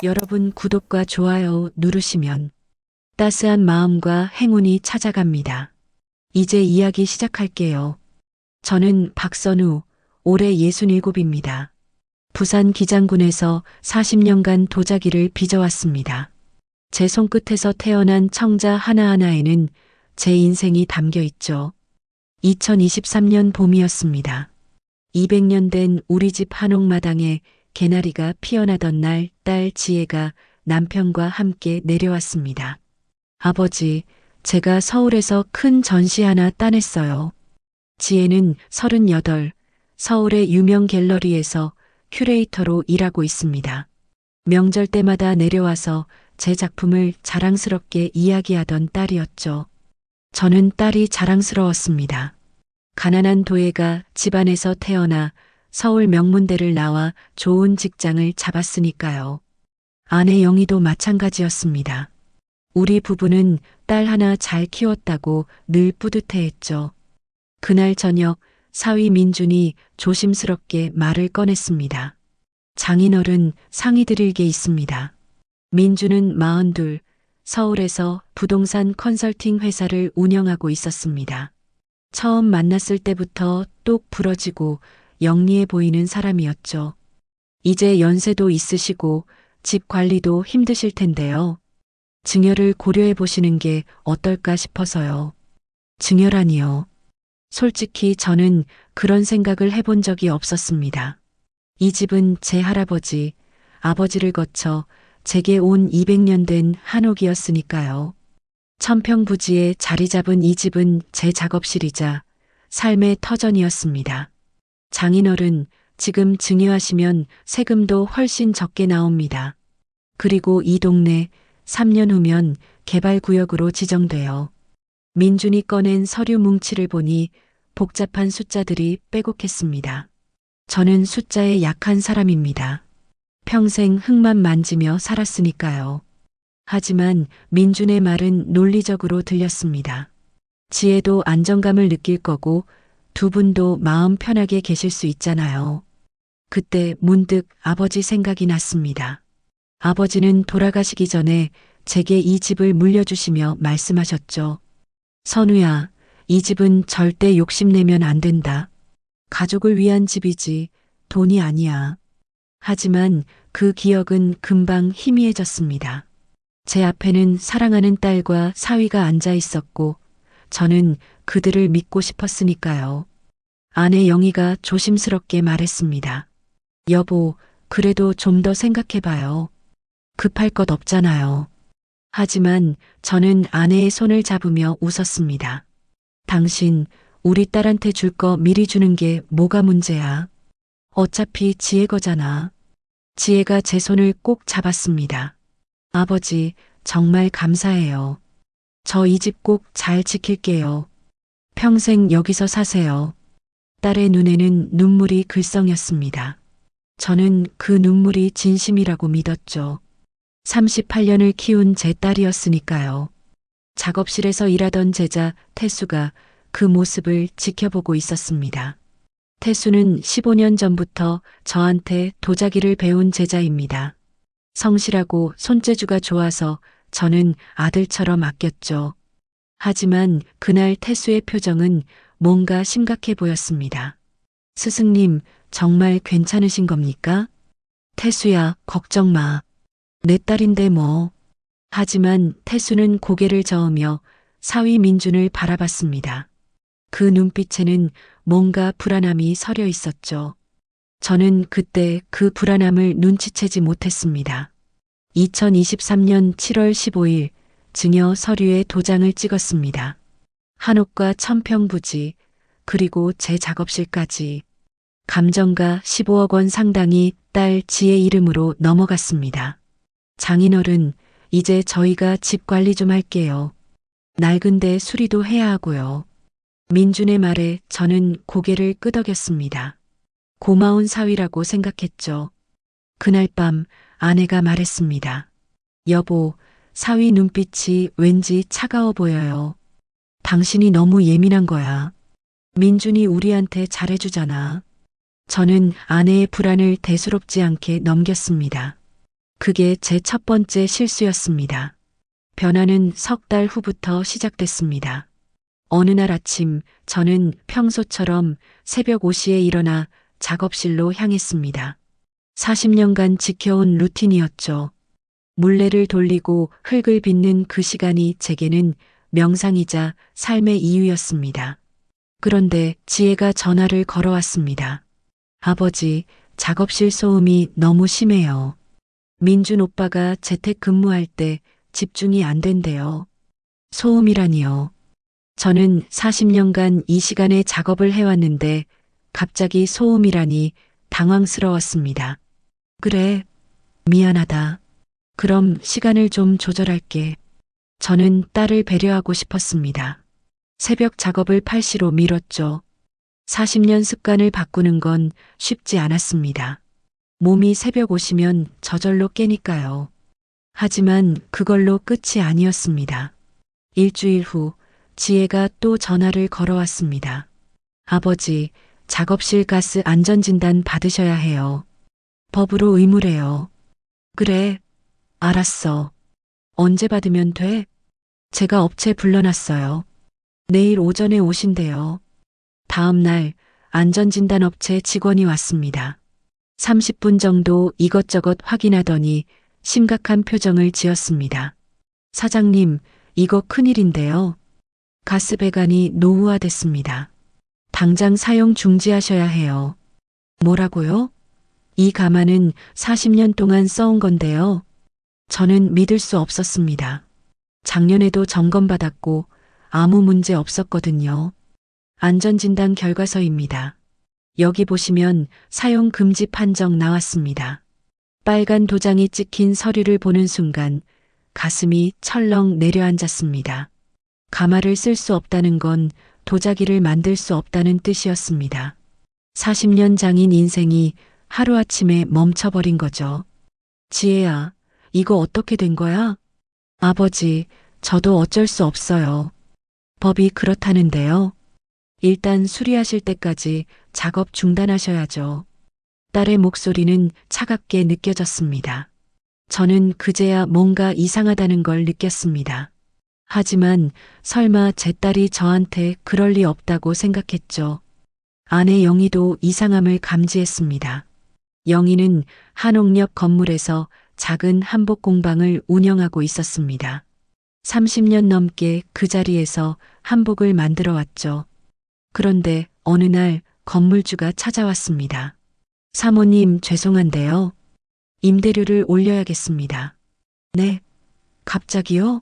여러분 구독과 좋아요 누르시면 따스한 마음과 행운이 찾아갑니다. 이제 이야기 시작할게요. 저는 박선우, 올해 67입니다. 부산 기장군에서 40년간 도자기를 빚어왔습니다. 제 손끝에서 태어난 청자 하나하나에는 제 인생이 담겨 있죠. 2023년 봄이었습니다. 200년 된 우리 집 한옥마당에 개나리가 피어나던 날 딸 지혜가 남편과 함께 내려왔습니다. 아버지, 제가 서울에서 큰 전시 하나 따냈어요. 지혜는 38, 서울의 유명 갤러리에서 큐레이터로 일하고 있습니다. 명절 때마다 내려와서 제 작품을 자랑스럽게 이야기하던 딸이었죠. 저는 딸이 자랑스러웠습니다. 가난한 도예가 집안에서 태어나 서울 명문대를 나와 좋은 직장을 잡았으니까요. 아내 영희도 마찬가지였습니다. 우리 부부는 딸 하나 잘 키웠다고 늘 뿌듯해했죠. 그날 저녁 사위 민준이 조심스럽게 말을 꺼냈습니다. 장인어른 상의 드릴 게 있습니다. 민준은 42, 서울에서 부동산 컨설팅 회사를 운영하고 있었습니다. 처음 만났을 때부터 똑 부러지고 영리해 보이는 사람이었죠. 이제 연세도 있으시고 집 관리도 힘드실 텐데요. 증여를 고려해 보시는 게 어떨까 싶어서요. 증여라니요. 솔직히 저는 그런 생각을 해본 적이 없었습니다. 이 집은 제 할아버지, 아버지를 거쳐 제게 온 200년 된 한옥이었으니까요. 천평부지에 자리 잡은 이 집은 제 작업실이자 삶의 터전이었습니다. 장인어른, 지금 증여하시면 세금도 훨씬 적게 나옵니다. 그리고 이 동네 3년 후면 개발구역으로 지정돼요. 민준이 꺼낸 서류 뭉치를 보니 복잡한 숫자들이 빼곡했습니다. 저는 숫자에 약한 사람입니다. 평생 흙만 만지며 살았으니까요. 하지만 민준의 말은 논리적으로 들렸습니다. 지혜도 안정감을 느낄 거고 두 분도 마음 편하게 계실 수 있잖아요. 그때 문득 아버지 생각이 났습니다. 아버지는 돌아가시기 전에 제게 이 집을 물려주시며 말씀하셨죠. 선우야, 이 집은 절대 욕심내면 안 된다. 가족을 위한 집이지 돈이 아니야. 하지만 그 기억은 금방 희미해졌습니다. 제 앞에는 사랑하는 딸과 사위가 앉아 있었고 저는 그들을 믿고 싶었으니까요. 아내 영희가 조심스럽게 말했습니다. 여보, 그래도 좀 더 생각해봐요. 급할 것 없잖아요. 하지만 저는 아내의 손을 잡으며 웃었습니다. 당신, 우리 딸한테 줄 거 미리 주는 게 뭐가 문제야? 어차피 지혜 거잖아. 지혜가 제 손을 꼭 잡았습니다. 아버지, 정말 감사해요. 저 이 집 꼭 잘 지킬게요. 평생 여기서 사세요. 딸의 눈에는 눈물이 글썽였습니다. 저는 그 눈물이 진심이라고 믿었죠. 38년을 키운 제 딸이었으니까요. 작업실에서 일하던 제자 태수가 그 모습을 지켜보고 있었습니다. 태수는 15년 전부터 저한테 도자기를 배운 제자입니다. 성실하고 손재주가 좋아서 저는 아들처럼 아꼈죠. 하지만 그날 태수의 표정은 뭔가 심각해 보였습니다. 스승님, 정말 괜찮으신 겁니까? 태수야, 걱정 마. 내 딸인데 뭐. 하지만 태수는 고개를 저으며 사위 민준을 바라봤습니다. 그 눈빛에는 뭔가 불안함이 서려 있었죠. 저는 그때 그 불안함을 눈치채지 못했습니다. 2023년 7월 15일 증여 서류에 도장을 찍었습니다. 한옥과 천평부지, 그리고 제 작업실까지. 감정가 15억 원 상당이 딸 지혜 이름으로 넘어갔습니다. 장인어른, 이제 저희가 집 관리 좀 할게요. 낡은데 수리도 해야 하고요. 민준의 말에 저는 고개를 끄덕였습니다. 고마운 사위라고 생각했죠. 그날 밤 아내가 말했습니다. 여보, 사위 눈빛이 왠지 차가워 보여요. 당신이 너무 예민한 거야. 민준이 우리한테 잘해주잖아. 저는 아내의 불안을 대수롭지 않게 넘겼습니다. 그게 제 첫 번째 실수였습니다. 변화는 석 달 후부터 시작됐습니다. 어느 날 아침 저는 평소처럼 새벽 5시에 일어나 작업실로 향했습니다. 40년간 지켜온 루틴이었죠. 물레를 돌리고 흙을 빚는 그 시간이 제게는 명상이자 삶의 이유였습니다. 그런데 지혜가 전화를 걸어왔습니다. 아버지, 작업실 소음이 너무 심해요. 민준 오빠가 재택 근무할 때 집중이 안 된대요. 소음이라니요. 저는 40년간 이 시간에 작업을 해왔는데 갑자기 소음이라니 당황스러웠습니다. 그래, 미안하다. 그럼 시간을 좀 조절할게. 저는 딸을 배려하고 싶었습니다. 새벽 작업을 팔시로 미뤘죠. 40년 습관을 바꾸는 건 쉽지 않았습니다. 몸이 새벽 오시면 저절로 깨니까요. 하지만 그걸로 끝이 아니었습니다. 일주일 후 지혜가 또 전화를 걸어왔습니다. 아버지, 작업실 가스 안전진단 받으셔야 해요. 법으로 의무래요. 그래, 알았어. 언제 받으면 돼? 제가 업체 불러놨어요. 내일 오전에 오신대요. 다음 날 안전진단 업체 직원이 왔습니다. 30분 정도 이것저것 확인하더니 심각한 표정을 지었습니다. 사장님, 이거 큰일인데요. 가스 배관이 노후화됐습니다. 당장 사용 중지하셔야 해요. 뭐라고요? 이 가마는 40년 동안 써온 건데요. 저는 믿을 수 없었습니다. 작년에도 점검받았고 아무 문제 없었거든요. 안전진단 결과서입니다. 여기 보시면 사용 금지 판정 나왔습니다. 빨간 도장이 찍힌 서류를 보는 순간 가슴이 철렁 내려앉았습니다. 가마를 쓸 수 없다는 건 도자기를 만들 수 없다는 뜻이었습니다. 40년 장인 인생이 하루아침에 멈춰버린 거죠. 지혜야, 이거 어떻게 된 거야? 아버지, 저도 어쩔 수 없어요. 법이 그렇다는데요. 일단 수리하실 때까지 작업 중단하셔야죠. 딸의 목소리는 차갑게 느껴졌습니다. 저는 그제야 뭔가 이상하다는 걸 느꼈습니다. 하지만 설마 제 딸이 저한테 그럴 리 없다고 생각했죠. 아내 영희도 이상함을 감지했습니다. 영희는 한옥역 건물에서 작은 한복 공방을 운영하고 있었습니다. 30년 넘게 그 자리에서 한복을 만들어 왔죠. 그런데 어느 날 건물주가 찾아왔습니다. 사모님, 죄송한데요. 임대료를 올려야겠습니다. 네? 갑자기요?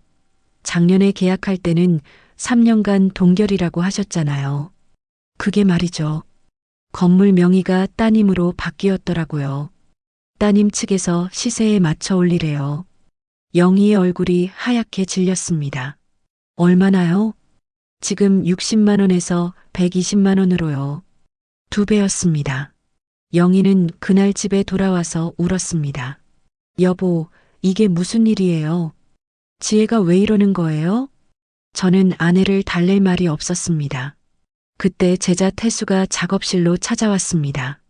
작년에 계약할 때는 3년간 동결이라고 하셨잖아요. 그게 말이죠. 건물 명의가 따님으로 바뀌었더라고요. 따님 측에서 시세에 맞춰 올리래요. 영희의 얼굴이 하얗게 질렸습니다. 얼마나요? 지금 60만 원에서 120만 원으로요. 2배였습니다. 영희는 그날 집에 돌아와서 울었습니다. 여보, 이게 무슨 일이에요? 지혜가 왜 이러는 거예요? 저는 아내를 달랠 말이 없었습니다. 그때 제자 태수가 작업실로 찾아왔습니다.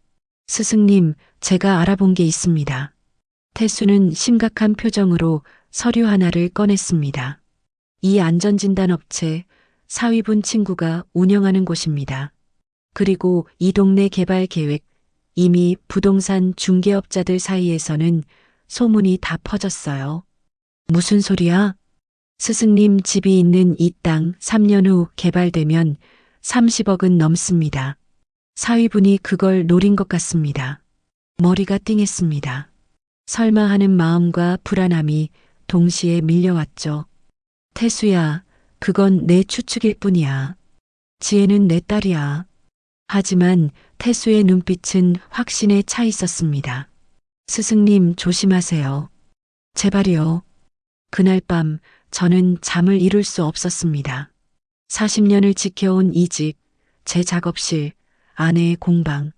스승님, 제가 알아본 게 있습니다. 태수는 심각한 표정으로 서류 하나를 꺼냈습니다. 이 안전진단 업체 사위분 친구가 운영하는 곳입니다. 그리고 이 동네 개발 계획 이미 부동산 중개업자들 사이에서는 소문이 다 퍼졌어요. 무슨 소리야? 스승님 집이 있는 이 땅 3년 후 개발되면 30억은 넘습니다. 사위분이 그걸 노린 것 같습니다. 머리가 띵했습니다. 설마 하는 마음과 불안함이 동시에 밀려왔죠. 태수야, 그건 내 추측일 뿐이야. 지혜는 내 딸이야. 하지만 태수의 눈빛은 확신에 차 있었습니다. 스승님, 조심하세요. 제발요. 그날 밤 저는 잠을 이룰 수 없었습니다. 40년을 지켜온 이 집, 제 작업실, 아내의 공방,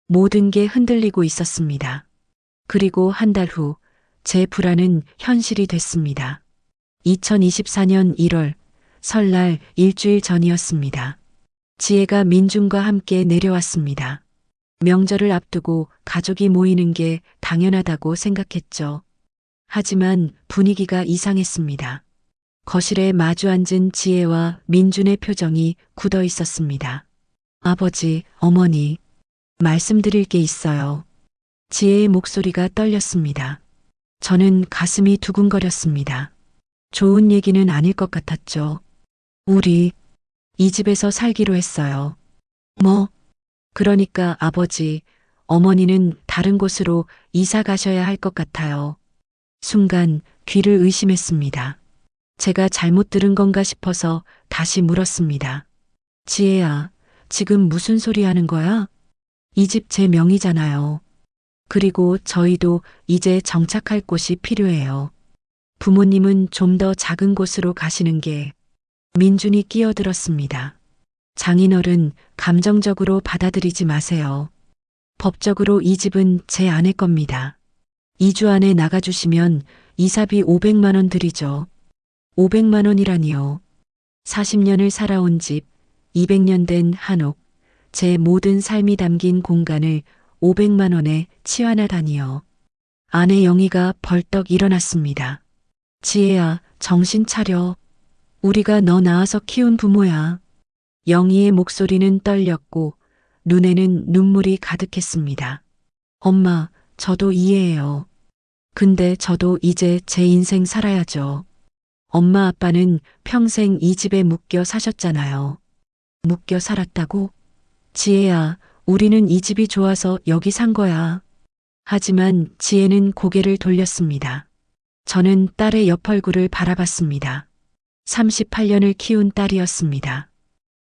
모든 게 흔들리고 있었습니다. 그리고 한 달 후 제 불안은 현실이 됐습니다. 2024년 1월 설날 일주일 전이었습니다. 지혜가 민준과 함께 내려왔습니다. 명절을 앞두고 가족이 모이는 게 당연하다고 생각했죠. 하지만 분위기가 이상했습니다. 거실에 마주 앉은 지혜와 민준의 표정이 굳어 있었습니다. 아버지, 어머니, 말씀드릴 게 있어요. 지혜의 목소리가 떨렸습니다. 저는 가슴이 두근거렸습니다. 좋은 얘기는 아닐 것 같았죠. 우리 이 집에서 살기로 했어요. 뭐? 그러니까 아버지, 어머니는 다른 곳으로 이사 가셔야 할 것 같아요. 순간 귀를 의심했습니다. 제가 잘못 들은 건가 싶어서 다시 물었습니다. 지혜야, 지금 무슨 소리 하는 거야? 이 집 제 명의잖아요. 그리고 저희도 이제 정착할 곳이 필요해요. 부모님은 좀 더 작은 곳으로 가시는 게. 민준이 끼어들었습니다. 장인어른, 감정적으로 받아들이지 마세요. 법적으로 이 집은 제 아내 겁니다. 2주 안에 나가주시면 이사비 500만 원 드리죠. 500만 원이라니요. 40년을 살아온 집, 200년 된 한옥, 제 모든 삶이 담긴 공간을 500만 원에 치환하다니요. 아내 영희가 벌떡 일어났습니다. 지혜야, 정신 차려. 우리가 너 낳아서 키운 부모야. 영희의 목소리는 떨렸고 눈에는 눈물이 가득했습니다. 엄마, 저도 이해해요. 근데 저도 이제 제 인생 살아야죠. 엄마 아빠는 평생 이 집에 묶여 사셨잖아요. 묶여 살았다고? 지혜야, 우리는 이 집이 좋아서 여기 산 거야. 하지만 지혜는 고개를 돌렸습니다. 저는 딸의 옆 얼굴을 바라봤습니다. 38년을 키운 딸이었습니다.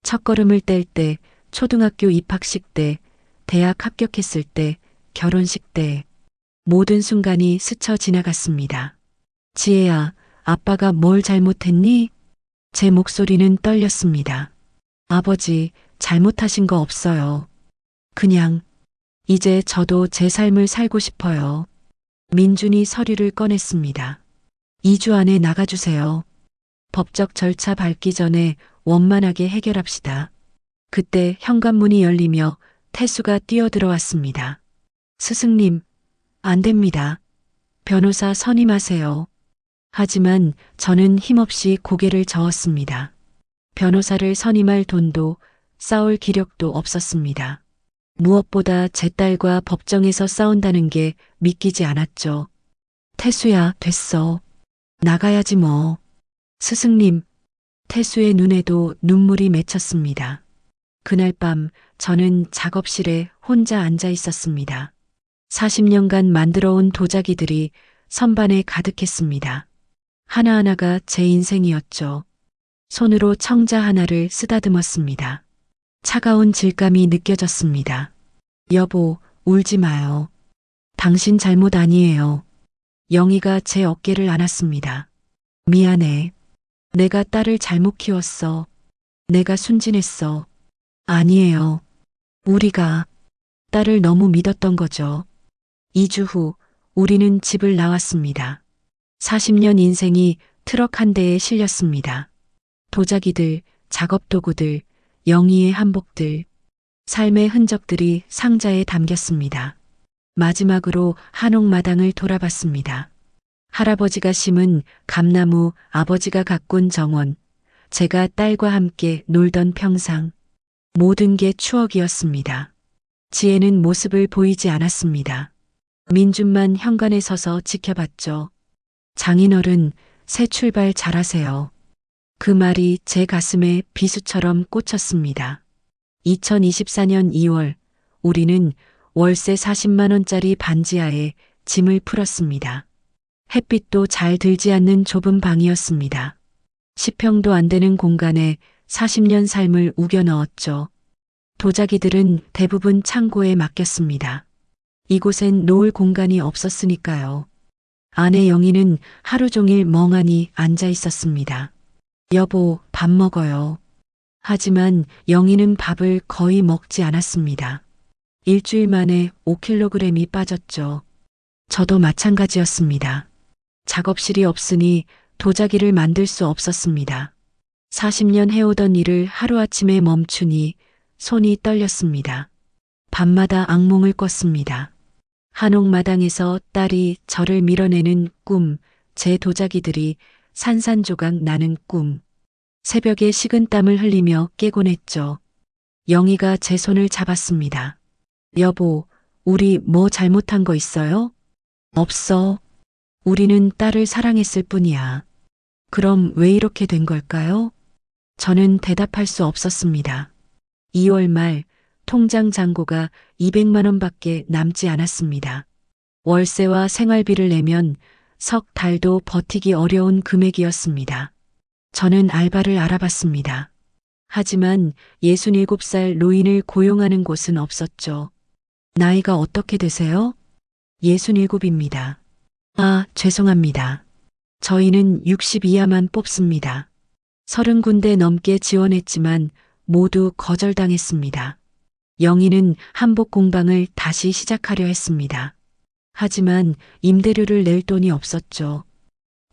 첫걸음을 뗄 때, 초등학교 입학식 때, 대학 합격했을 때, 결혼식 때, 모든 순간이 스쳐 지나갔습니다. 지혜야, 아빠가 뭘 잘못했니? 제 목소리는 떨렸습니다. 아버지, 잘못하신 거 없어요. 그냥, 이제 저도 제 삶을 살고 싶어요. 민준이 서류를 꺼냈습니다. 2주 안에 나가주세요. 법적 절차 밟기 전에 원만하게 해결합시다. 그때 현관문이 열리며 태수가 뛰어들어왔습니다. 스승님, 안 됩니다. 변호사 선임하세요. 하지만 저는 힘없이 고개를 저었습니다. 변호사를 선임할 돈도 싸울 기력도 없었습니다. 무엇보다 제 딸과 법정에서 싸운다는 게 믿기지 않았죠. 태수야, 됐어. 나가야지 뭐. 스승님, 태수의 눈에도 눈물이 맺혔습니다. 그날 밤 저는 작업실에 혼자 앉아 있었습니다. 40년간 만들어온 도자기들이 선반에 가득했습니다. 하나하나가 제 인생이었죠. 손으로 청자 하나를 쓰다듬었습니다. 차가운 질감이 느껴졌습니다. 여보, 울지 마요. 당신 잘못 아니에요. 영희가 제 어깨를 안았습니다. 미안해. 내가 딸을 잘못 키웠어. 내가 순진했어. 아니에요. 우리가 딸을 너무 믿었던 거죠. 2주 후 우리는 집을 나왔습니다. 40년 인생이 트럭 한 대에 실렸습니다. 도자기들, 작업도구들, 영희의 한복들, 삶의 흔적들이 상자에 담겼습니다. 마지막으로 한옥마당을 돌아봤습니다. 할아버지가 심은 감나무, 아버지가 가꾼 정원, 제가 딸과 함께 놀던 평상, 모든 게 추억이었습니다. 지혜는 모습을 보이지 않았습니다. 민준만 현관에 서서 지켜봤죠. 장인어른, 새 출발 잘하세요. 그 말이 제 가슴에 비수처럼 꽂혔습니다. 2024년 2월, 우리는 월세 40만 원짜리 반지하에 짐을 풀었습니다. 햇빛도 잘 들지 않는 좁은 방이었습니다. 10평도 안 되는 공간에 40년 삶을 우겨 넣었죠. 도자기들은 대부분 창고에 맡겼습니다. 이곳엔 놓을 공간이 없었으니까요. 아내 영희는 하루 종일 멍하니 앉아 있었습니다. 여보, 밥 먹어요. 하지만 영희는 밥을 거의 먹지 않았습니다. 일주일 만에 5kg이 빠졌죠. 저도 마찬가지였습니다. 작업실이 없으니 도자기를 만들 수 없었습니다. 40년 해오던 일을 하루아침에 멈추니 손이 떨렸습니다. 밤마다 악몽을 꿨습니다. 한옥마당에서 딸이 저를 밀어내는 꿈, 제 도자기들이 산산조각 나는 꿈. 새벽에 식은땀을 흘리며 깨곤 했죠. 영희가 제 손을 잡았습니다. 여보, 우리 뭐 잘못한 거 있어요? 없어. 우리는 딸을 사랑했을 뿐이야. 그럼 왜 이렇게 된 걸까요? 저는 대답할 수 없었습니다. 2월 말 통장 잔고가 200만 원밖에 남지 않았습니다. 월세와 생활비를 내면 석 달도 버티기 어려운 금액이었습니다. 저는 알바를 알아봤습니다. 하지만 67살 노인을 고용하는 곳은 없었죠. 나이가 어떻게 되세요? 67입니다. 아, 죄송합니다. 저희는 60 이하만 뽑습니다. 30군데 넘게 지원했지만 모두 거절당했습니다. 영희는 한복 공방을 다시 시작하려 했습니다. 하지만 임대료를 낼 돈이 없었죠.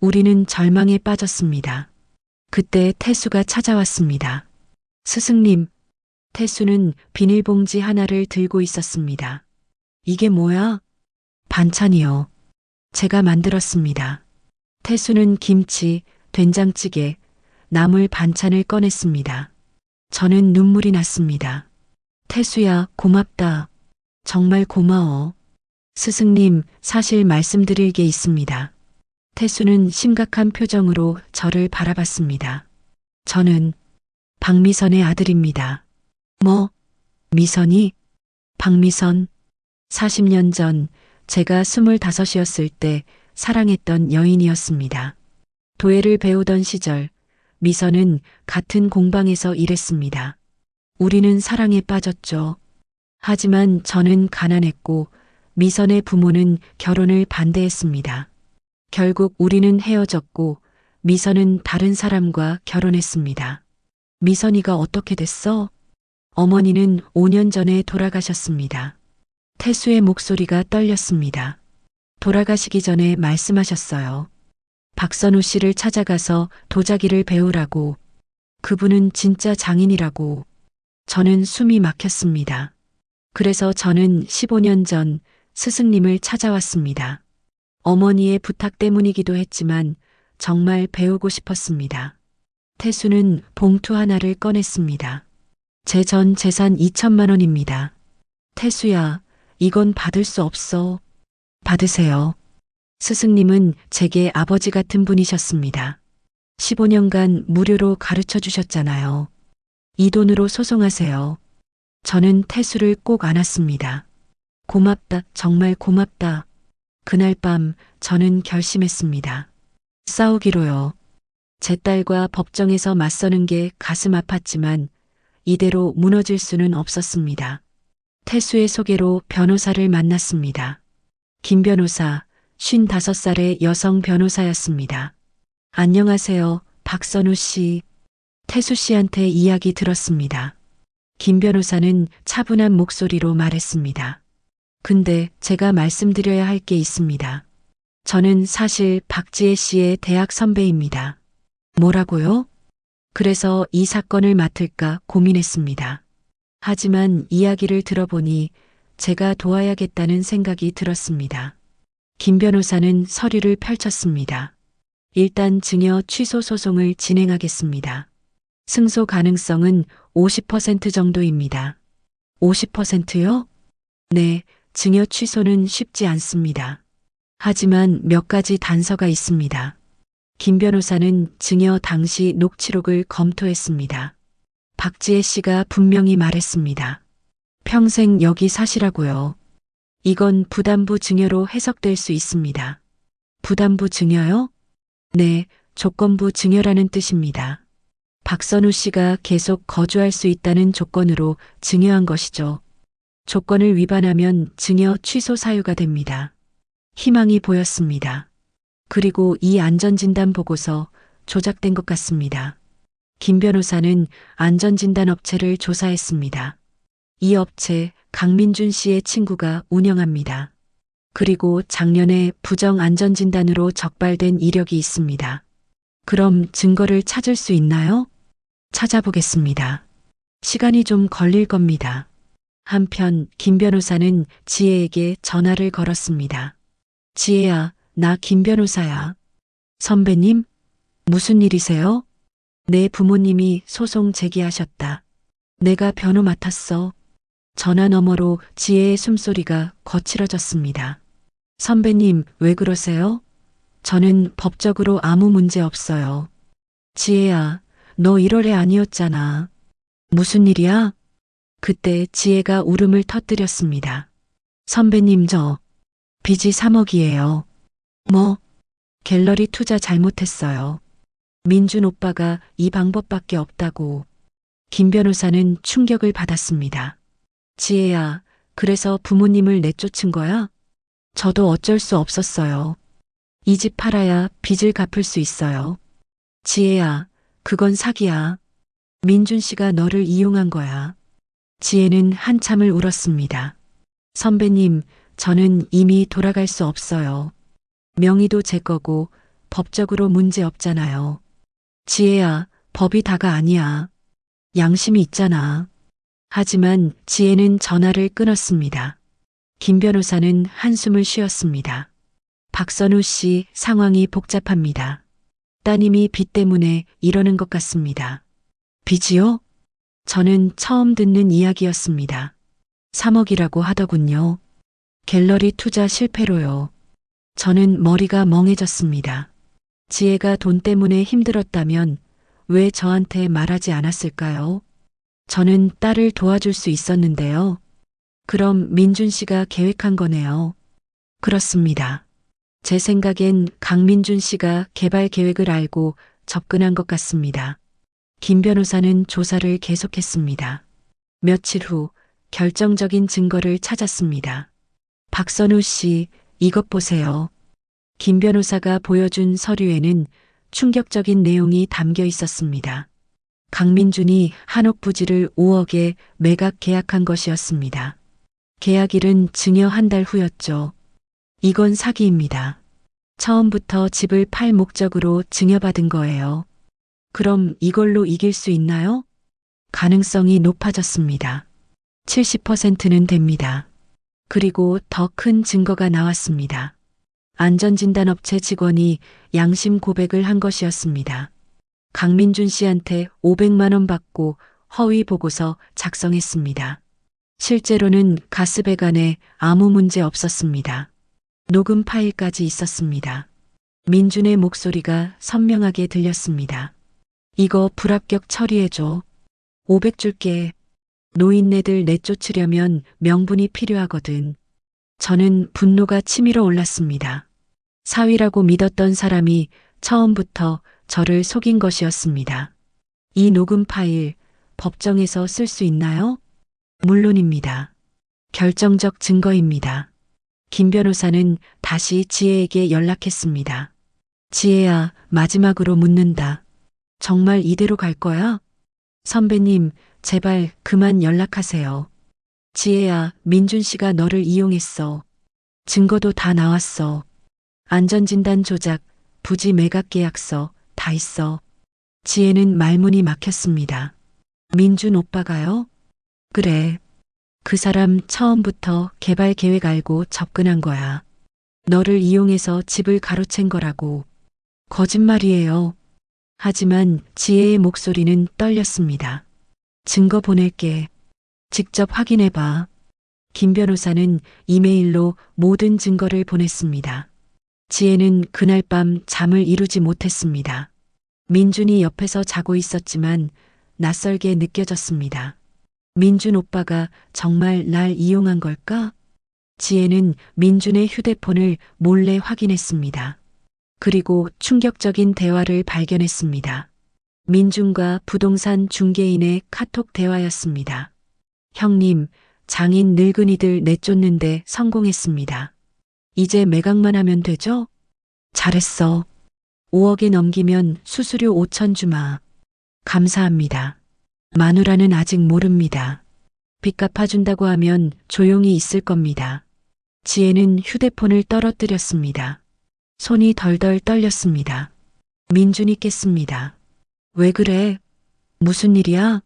우리는 절망에 빠졌습니다. 그때 태수가 찾아왔습니다. 스승님, 태수는 비닐봉지 하나를 들고 있었습니다. 이게 뭐야? 반찬이요. 제가 만들었습니다. 태수는 김치, 된장찌개, 나물 반찬을 꺼냈습니다. 저는 눈물이 났습니다. 태수야, 고맙다. 정말 고마워. 스승님, 사실 말씀드릴 게 있습니다. 태수는 심각한 표정으로 저를 바라봤습니다. 저는 박미선의 아들입니다. 뭐? 미선이? 박미선? 40년 전 제가 25이었을 때 사랑했던 여인이었습니다. 도예를 배우던 시절 미선은 같은 공방에서 일했습니다. 우리는 사랑에 빠졌죠. 하지만 저는 가난했고 미선의 부모는 결혼을 반대했습니다. 결국 우리는 헤어졌고 미선은 다른 사람과 결혼했습니다. 미선이가 어떻게 됐어? 어머니는 5년 전에 돌아가셨습니다. 태수의 목소리가 떨렸습니다. 돌아가시기 전에 말씀하셨어요. 박선우 씨를 찾아가서 도자기를 배우라고. 그분은 진짜 장인이라고. 저는 숨이 막혔습니다. 그래서 저는 15년 전 스승님을 찾아왔습니다. 어머니의 부탁 때문이기도 했지만 정말 배우고 싶었습니다. 태수는 봉투 하나를 꺼냈습니다. 제 전 재산 2천만 원입니다. 태수야, 이건 받을 수 없어. 받으세요. 스승님은 제게 아버지 같은 분이셨습니다. 15년간 무료로 가르쳐 주셨잖아요. 이 돈으로 소송하세요. 저는 태수를 꼭 안았습니다. 고맙다, 정말 고맙다. 그날 밤 저는 결심했습니다. 싸우기로요. 제 딸과 법정에서 맞서는 게 가슴 아팠지만 이대로 무너질 수는 없었습니다. 태수의 소개로 변호사를 만났습니다. 김 변호사, 55살의 여성 변호사였습니다. 안녕하세요, 박선우 씨. 태수 씨한테 이야기 들었습니다. 김 변호사는 차분한 목소리로 말했습니다. 근데 제가 말씀드려야 할 게 있습니다. 저는 사실 박지혜 씨의 대학 선배입니다. 뭐라고요? 그래서 이 사건을 맡을까 고민했습니다. 하지만 이야기를 들어보니 제가 도와야겠다는 생각이 들었습니다. 김 변호사는 서류를 펼쳤습니다. 일단 증여 취소 소송을 진행하겠습니다. 승소 가능성은 50% 정도입니다. 50%요? 네, 증여 취소는 쉽지 않습니다. 하지만 몇 가지 단서가 있습니다. 김 변호사는 증여 당시 녹취록을 검토했습니다. 박지혜 씨가 분명히 말했습니다. 평생 여기 사시라고요. 이건 부담부 증여로 해석될 수 있습니다. 부담부 증여요? 네, 조건부 증여라는 뜻입니다. 박선우 씨가 계속 거주할 수 있다는 조건으로 증여한 것이죠. 조건을 위반하면 증여 취소 사유가 됩니다. 희망이 보였습니다. 그리고 이 안전진단 보고서 조작된 것 같습니다. 김 변호사는 안전진단 업체를 조사했습니다. 이 업체 강민준 씨의 친구가 운영합니다. 그리고 작년에 부정 안전진단으로 적발된 이력이 있습니다. 그럼 증거를 찾을 수 있나요? 찾아보겠습니다. 시간이 좀 걸릴 겁니다. 한편 김 변호사는 지혜에게 전화를 걸었습니다. 지혜야, 나 김 변호사야. 선배님? 무슨 일이세요? 내 부모님이 소송 제기하셨다. 내가 변호 맡았어. 전화 너머로 지혜의 숨소리가 거칠어졌습니다. 선배님, 왜 그러세요? 저는 법적으로 아무 문제 없어요. 지혜야, 너 1월에 아니었잖아. 무슨 일이야? 그때 지혜가 울음을 터뜨렸습니다. 선배님, 저 빚이 3억이에요. 뭐? 갤러리 투자 잘못했어요. 민준 오빠가 이 방법밖에 없다고. 김 변호사는 충격을 받았습니다. 지혜야, 그래서 부모님을 내쫓은 거야? 저도 어쩔 수 없었어요. 이 집 팔아야 빚을 갚을 수 있어요. 지혜야, 그건 사기야. 민준 씨가 너를 이용한 거야. 지혜는 한참을 울었습니다. 선배님, 저는 이미 돌아갈 수 없어요. 명의도 제 거고 법적으로 문제 없잖아요. 지혜야, 법이 다가 아니야. 양심이 있잖아. 하지만 지혜는 전화를 끊었습니다. 김 변호사는 한숨을 쉬었습니다. 박선우 씨, 상황이 복잡합니다. 따님이 빚 때문에 이러는 것 같습니다. 빚이요? 저는 처음 듣는 이야기였습니다. 3억이라고 하더군요. 갤러리 투자 실패로요. 저는 머리가 멍해졌습니다. 지혜가 돈 때문에 힘들었다면 왜 저한테 말하지 않았을까요? 저는 딸을 도와줄 수 있었는데요. 그럼 민준 씨가 계획한 거네요. 그렇습니다. 제 생각엔 강민준 씨가 개발 계획을 알고 접근한 것 같습니다. 김 변호사는 조사를 계속했습니다. 며칠 후 결정적인 증거를 찾았습니다. 박선우 씨, 이것 보세요. 김 변호사가 보여준 서류에는 충격적인 내용이 담겨 있었습니다. 강민준이 한옥 부지를 5억에 매각 계약한 것이었습니다. 계약일은 증여 한 달 후였죠. 이건 사기입니다. 처음부터 집을 팔 목적으로 증여받은 거예요. 그럼 이걸로 이길 수 있나요? 가능성이 높아졌습니다. 70%는 됩니다. 그리고 더 큰 증거가 나왔습니다. 안전진단업체 직원이 양심 고백을 한 것이었습니다. 강민준 씨한테 500만 원 받고 허위 보고서 작성했습니다. 실제로는 가스배관에 아무 문제 없었습니다. 녹음 파일까지 있었습니다. 민준의 목소리가 선명하게 들렸습니다. 이거 불합격 처리해줘. 500 줄게. 노인네들 내쫓으려면 명분이 필요하거든. 저는 분노가 치밀어 올랐습니다. 사위라고 믿었던 사람이 처음부터 저를 속인 것이었습니다. 이 녹음 파일 법정에서 쓸 수 있나요? 물론입니다. 결정적 증거입니다. 김 변호사는 다시 지혜에게 연락했습니다. 지혜야, 마지막으로 묻는다. 정말 이대로 갈 거야? 선배님, 제발 그만 연락하세요. 지혜야, 민준 씨가 너를 이용했어. 증거도 다 나왔어. 안전진단 조작, 부지 매각 계약서 다 있어. 지혜는 말문이 막혔습니다. 민준 오빠가요? 그래. 그 사람 처음부터 개발 계획 알고 접근한 거야. 너를 이용해서 집을 가로챈 거라고. 거짓말이에요. 하지만 지혜의 목소리는 떨렸습니다. 증거 보낼게. 직접 확인해봐. 김 변호사는 이메일로 모든 증거를 보냈습니다. 지혜는 그날 밤 잠을 이루지 못했습니다. 민준이 옆에서 자고 있었지만 낯설게 느껴졌습니다. 민준 오빠가 정말 날 이용한 걸까? 지혜는 민준의 휴대폰을 몰래 확인했습니다. 그리고 충격적인 대화를 발견했습니다. 민준과 부동산 중개인의 카톡 대화였습니다. 형님, 장인 늙은이들 내쫓는데 성공했습니다. 이제 매각만 하면 되죠? 잘했어. 5억에 넘기면 수수료 5천 주마. 감사합니다. 마누라는 아직 모릅니다. 빚 갚아준다고 하면 조용히 있을 겁니다. 지혜는 휴대폰을 떨어뜨렸습니다. 손이 덜덜 떨렸습니다. 민준이 깼습니다. 왜 그래? 무슨 일이야?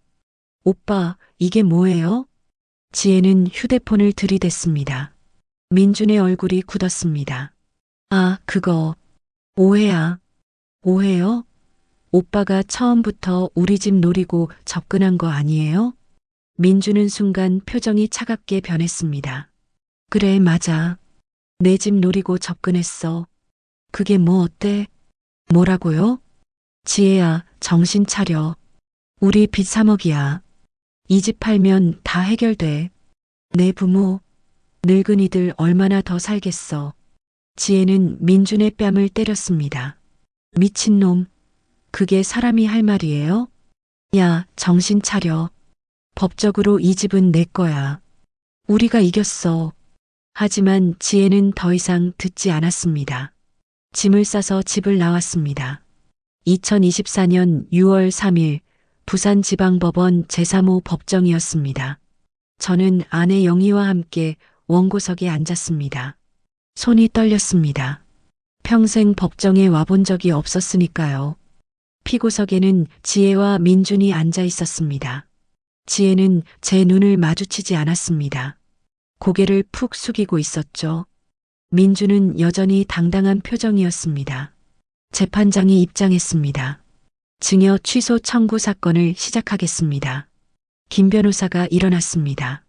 오빠, 이게 뭐예요? 지혜는 휴대폰을 들이댔습니다. 민준의 얼굴이 굳었습니다. 아, 그거. 오해야. 오해요? 오빠가 처음부터 우리 집 노리고 접근한 거 아니에요? 민준은 순간 표정이 차갑게 변했습니다. 그래, 맞아. 내 집 노리고 접근했어. 그게 뭐 어때? 뭐라고요? 지혜야, 정신 차려. 우리 빚 3억이야. 이 집 팔면 다 해결돼. 내 부모, 늙은이들 얼마나 더 살겠어. 지혜는 민준의 뺨을 때렸습니다. 미친놈, 그게 사람이 할 말이에요? 야, 정신 차려. 법적으로 이 집은 내 거야. 우리가 이겼어. 하지만 지혜는 더 이상 듣지 않았습니다. 짐을 싸서 집을 나왔습니다. 2024년 6월 3일 부산지방법원 제3호 법정이었습니다. 저는 아내 영희와 함께 원고석에 앉았습니다. 손이 떨렸습니다. 평생 법정에 와본 적이 없었으니까요. 피고석에는 지혜와 민준이 앉아 있었습니다. 지혜는 제 눈을 마주치지 않았습니다. 고개를 푹 숙이고 있었죠. 민준은 여전히 당당한 표정이었습니다. 재판장이 입장했습니다. 증여 취소 청구 사건을 시작하겠습니다. 김 변호사가 일어났습니다.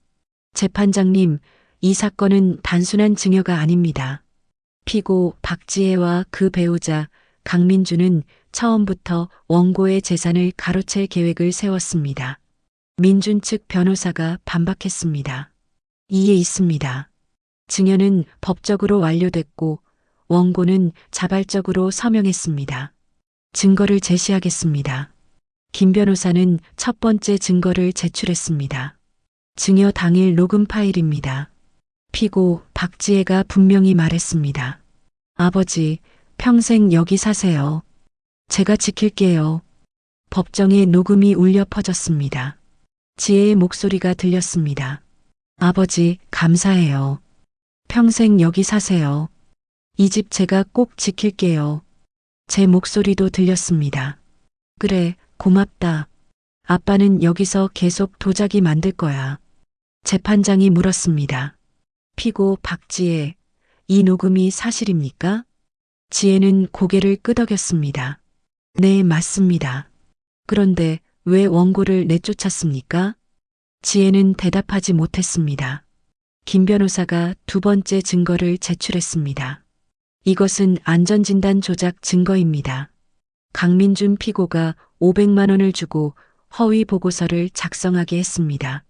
재판장님, 이 사건은 단순한 증여가 아닙니다. 피고 박지혜와 그 배우자 강민주는 처음부터 원고의 재산을 가로챌 계획을 세웠습니다. 민준 측 변호사가 반박했습니다. 이에 있습니다. 증여는 법적으로 완료됐고 원고는 자발적으로 서명했습니다. 증거를 제시하겠습니다. 김 변호사는 첫 번째 증거를 제출했습니다. 증여 당일 녹음 파일입니다. 피고 박지혜가 분명히 말했습니다. 아버지, 평생 여기 사세요. 제가 지킬게요. 법정에 녹음이 울려 퍼졌습니다. 지혜의 목소리가 들렸습니다. 아버지, 감사해요. 평생 여기 사세요. 이 집 제가 꼭 지킬게요. 제 목소리도 들렸습니다. 그래, 고맙다. 아빠는 여기서 계속 도자기 만들 거야. 재판장이 물었습니다. 피고 박지혜, 이 녹음이 사실입니까? 지혜는 고개를 끄덕였습니다. 네, 맞습니다. 그런데 왜 원고를 내쫓았습니까? 지혜는 대답하지 못했습니다. 김 변호사가 두 번째 증거를 제출했습니다. 이것은 안전진단 조작 증거입니다. 강민준 피고가 500만 원을 주고 허위 보고서를 작성하게 했습니다.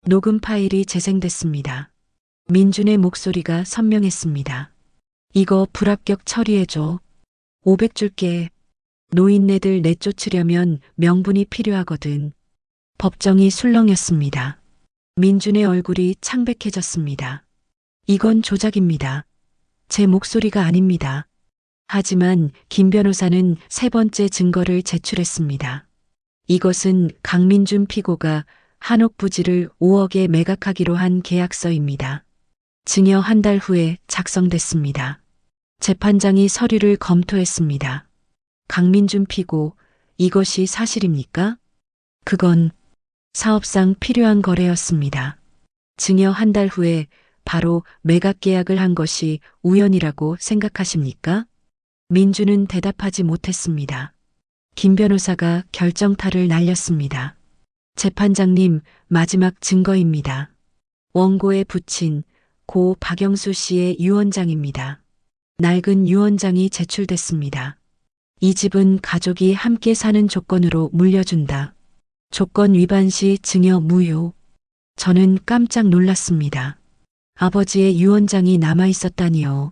녹음 파일이 재생됐습니다. 민준의 목소리가 선명했습니다. 이거 불합격 처리해줘. 500 줄게. 노인네들 내쫓으려면 명분이 필요하거든. 법정이 술렁였습니다. 민준의 얼굴이 창백해졌습니다. 이건 조작입니다. 제 목소리가 아닙니다. 하지만 김 변호사는 세 번째 증거를 제출했습니다. 이것은 강민준 피고가 한옥 부지를 5억에 매각하기로 한 계약서입니다. 증여 한 달 후에 작성됐습니다. 재판장이 서류를 검토했습니다. 강민준 피고, 이것이 사실입니까? 그건 사업상 필요한 거래였습니다. 증여 한 달 후에 바로 매각 계약을 한 것이 우연이라고 생각하십니까? 민주는 대답하지 못했습니다. 김 변호사가 결정타를 날렸습니다. 재판장님, 마지막 증거입니다. 원고에 붙인 고 박영수 씨의 유언장입니다. 낡은 유언장이 제출됐습니다. 이 집은 가족이 함께 사는 조건으로 물려준다. 조건 위반 시 증여 무효. 저는 깜짝 놀랐습니다. 아버지의 유언장이 남아 있었다니요.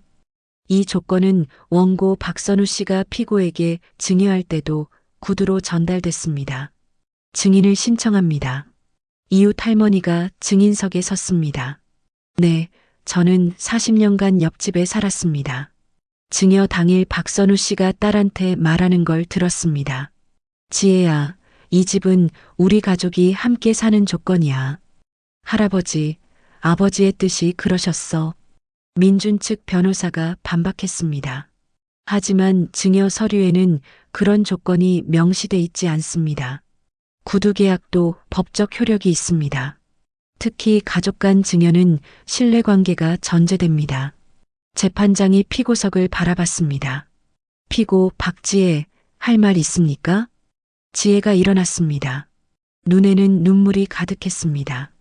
이 조건은 원고 박선우 씨가 피고에게 증여할 때도 구두로 전달됐습니다. 증인을 신청합니다. 이웃 할머니가 증인석에 섰습니다. 네, 저는 40년간 옆집에 살았습니다. 증여 당일 박선우 씨가 딸한테 말하는 걸 들었습니다. 지혜야, 이 집은 우리 가족이 함께 사는 조건이야. 할아버지, 아버지의 뜻이 그러셨어. 민준 측 변호사가 반박했습니다. 하지만 증여 서류에는 그런 조건이 명시돼 있지 않습니다. 구두 계약도 법적 효력이 있습니다. 특히 가족 간 증여는 신뢰관계가 전제됩니다. 재판장이 피고석을 바라봤습니다. 피고 박지혜, 할 말 있습니까? 지혜가 일어났습니다. 눈에는 눈물이 가득했습니다.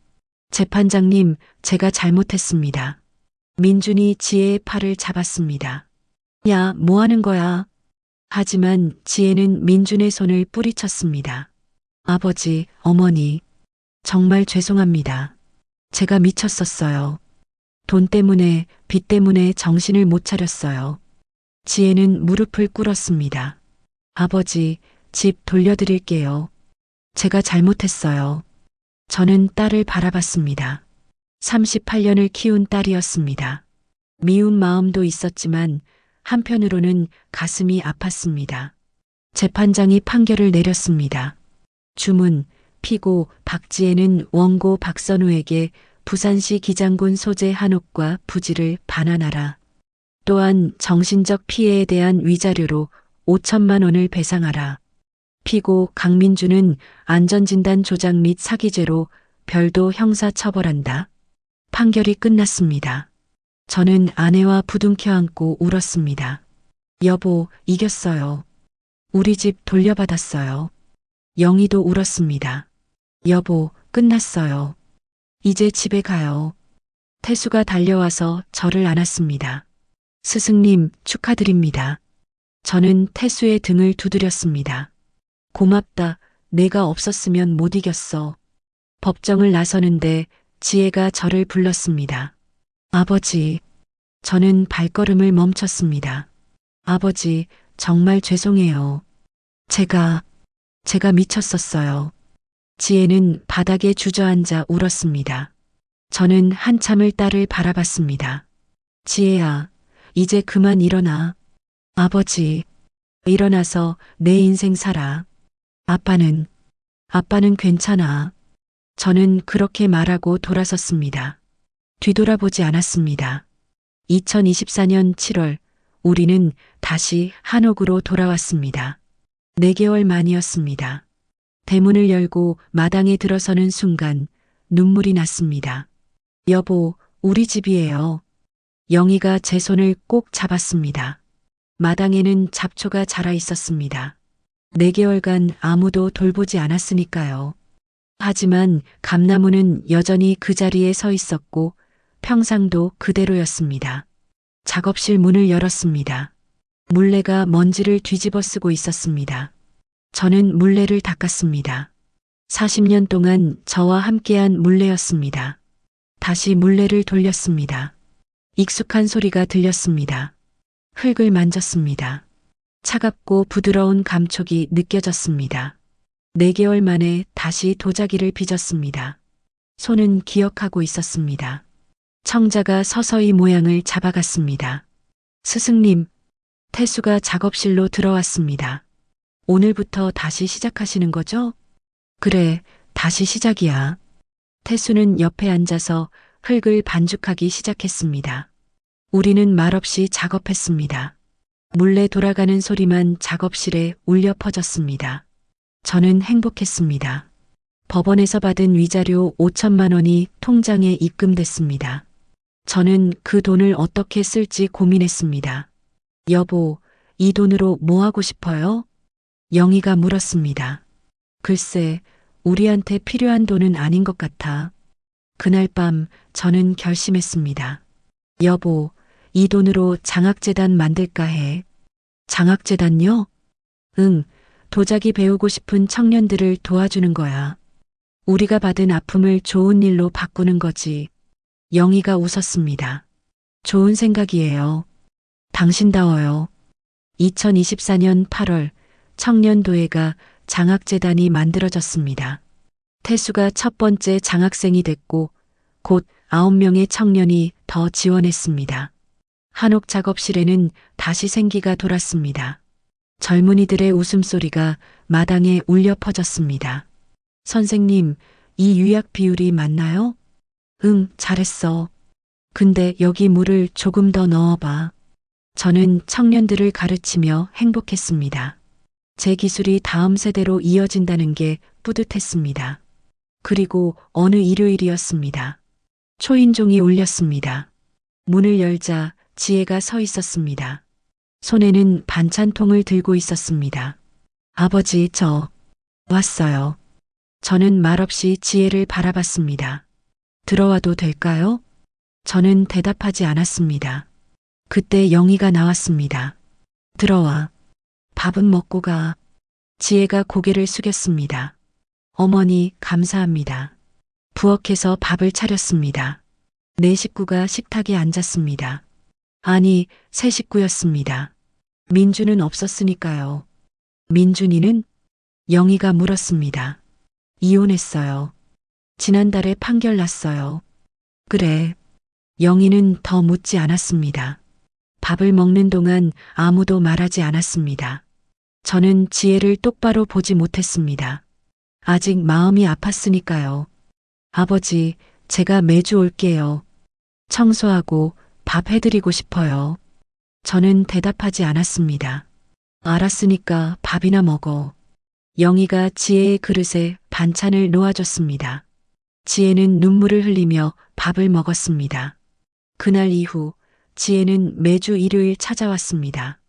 재판장님, 제가 잘못했습니다. 민준이 지혜의 팔을 잡았습니다. 야, 뭐 하는 거야? 하지만 지혜는 민준의 손을 뿌리쳤습니다. 아버지, 어머니, 정말 죄송합니다. 제가 미쳤었어요. 돈 때문에, 빚 때문에 정신을 못 차렸어요. 지혜는 무릎을 꿇었습니다. 아버지, 집 돌려드릴게요. 제가 잘못했어요. 저는 딸을 바라봤습니다. 38년을 키운 딸이었습니다. 미운 마음도 있었지만 한편으로는 가슴이 아팠습니다. 재판장이 판결을 내렸습니다. 주문, 피고 박지혜는 원고 박선우에게 부산시 기장군 소재 한옥과 부지를 반환하라. 또한 정신적 피해에 대한 위자료로 5천만 원을 배상하라. 피고 강민주는 안전진단 조작 및 사기죄로 별도 형사처벌한다. 판결이 끝났습니다. 저는 아내와 부둥켜 안고 울었습니다. 여보, 이겼어요. 우리 집 돌려받았어요. 영희도 울었습니다. 여보, 끝났어요. 이제 집에 가요. 태수가 달려와서 저를 안았습니다. 스승님, 축하드립니다. 저는 태수의 등을 두드렸습니다. 고맙다. 내가 없었으면 못 이겼어. 법정을 나서는데 지혜가 저를 불렀습니다. 아버지, 저는 발걸음을 멈췄습니다. 아버지, 정말 죄송해요. 제가 미쳤었어요. 지혜는 바닥에 주저앉아 울었습니다. 저는 한참을 딸을 바라봤습니다. 지혜야, 이제 그만 일어나. 아버지, 일어나서 내 인생 살아. 아빠는 괜찮아. 저는 그렇게 말하고 돌아섰습니다. 뒤돌아보지 않았습니다. 2024년 7월, 우리는 다시 한옥으로 돌아왔습니다. 4개월 만이었습니다. 대문을 열고 마당에 들어서는 순간 눈물이 났습니다. 여보, 우리 집이에요. 영희가 제 손을 꼭 잡았습니다. 마당에는 잡초가 자라 있었습니다. 4개월간 아무도 돌보지 않았으니까요. 하지만 감나무는 여전히 그 자리에 서 있었고 평상도 그대로였습니다. 작업실 문을 열었습니다. 물레가 먼지를 뒤집어 쓰고 있었습니다. 저는 물레를 닦았습니다. 40년 동안 저와 함께한 물레였습니다. 다시 물레를 돌렸습니다. 익숙한 소리가 들렸습니다. 흙을 만졌습니다. 차갑고 부드러운 감촉이 느껴졌습니다. 4개월 만에 다시 도자기를 빚었습니다. 손은 기억하고 있었습니다. 청자가 서서히 모양을 잡아갔습니다. 스승님, 태수가 작업실로 들어왔습니다. 오늘부터 다시 시작하시는 거죠? 그래, 다시 시작이야. 태수는 옆에 앉아서 흙을 반죽하기 시작했습니다. 우리는 말없이 작업했습니다. 물레 돌아가는 소리만 작업실에 울려 퍼졌습니다. 저는 행복했습니다. 법원에서 받은 위자료 5천만 원이 통장에 입금됐습니다. 저는 그 돈을 어떻게 쓸지 고민했습니다. 여보, 이 돈으로 뭐 하고 싶어요? 영희가 물었습니다. 글쎄, 우리한테 필요한 돈은 아닌 것 같아. 그날 밤 저는 결심했습니다. 여보, 이 돈으로 장학재단 만들까 해. 장학재단요? 응, 도자기 배우고 싶은 청년들을 도와주는 거야. 우리가 받은 아픔을 좋은 일로 바꾸는 거지. 영희가 웃었습니다. 좋은 생각이에요. 당신다워요. 2024년 8월 청년도회가 장학재단이 만들어졌습니다. 태수가 첫 번째 장학생이 됐고 곧 9명의 청년이 더 지원했습니다. 한옥 작업실에는 다시 생기가 돌았습니다. 젊은이들의 웃음소리가 마당에 울려 퍼졌습니다. 선생님, 이 유약 비율이 맞나요? 응, 잘했어. 근데 여기 물을 조금 더 넣어봐. 저는 청년들을 가르치며 행복했습니다. 제 기술이 다음 세대로 이어진다는 게 뿌듯했습니다. 그리고 어느 일요일이었습니다. 초인종이 울렸습니다. 문을 열자 지혜가 서 있었습니다. 손에는 반찬통을 들고 있었습니다. 아버지, 저 왔어요. 저는 말없이 지혜를 바라봤습니다. 들어와도 될까요? 저는 대답하지 않았습니다. 그때 영희가 나왔습니다. 들어와. 밥은 먹고 가. 지혜가 고개를 숙였습니다. 어머니, 감사합니다. 부엌에서 밥을 차렸습니다. 네 식구가 식탁에 앉았습니다. 아니, 세 식구였습니다. 민준은 없었으니까요. 민준이는? 영희가 물었습니다. 이혼했어요. 지난달에 판결 났어요. 그래. 영희는 더 묻지 않았습니다. 밥을 먹는 동안 아무도 말하지 않았습니다. 저는 지혜를 똑바로 보지 못했습니다. 아직 마음이 아팠으니까요. 아버지, 제가 매주 올게요. 청소하고 밥 해드리고 싶어요. 저는 대답하지 않았습니다. 알았으니까 밥이나 먹어. 영희가 지혜의 그릇에 반찬을 놓아줬습니다. 지혜는 눈물을 흘리며 밥을 먹었습니다. 그날 이후 지혜는 매주 일요일 찾아왔습니다.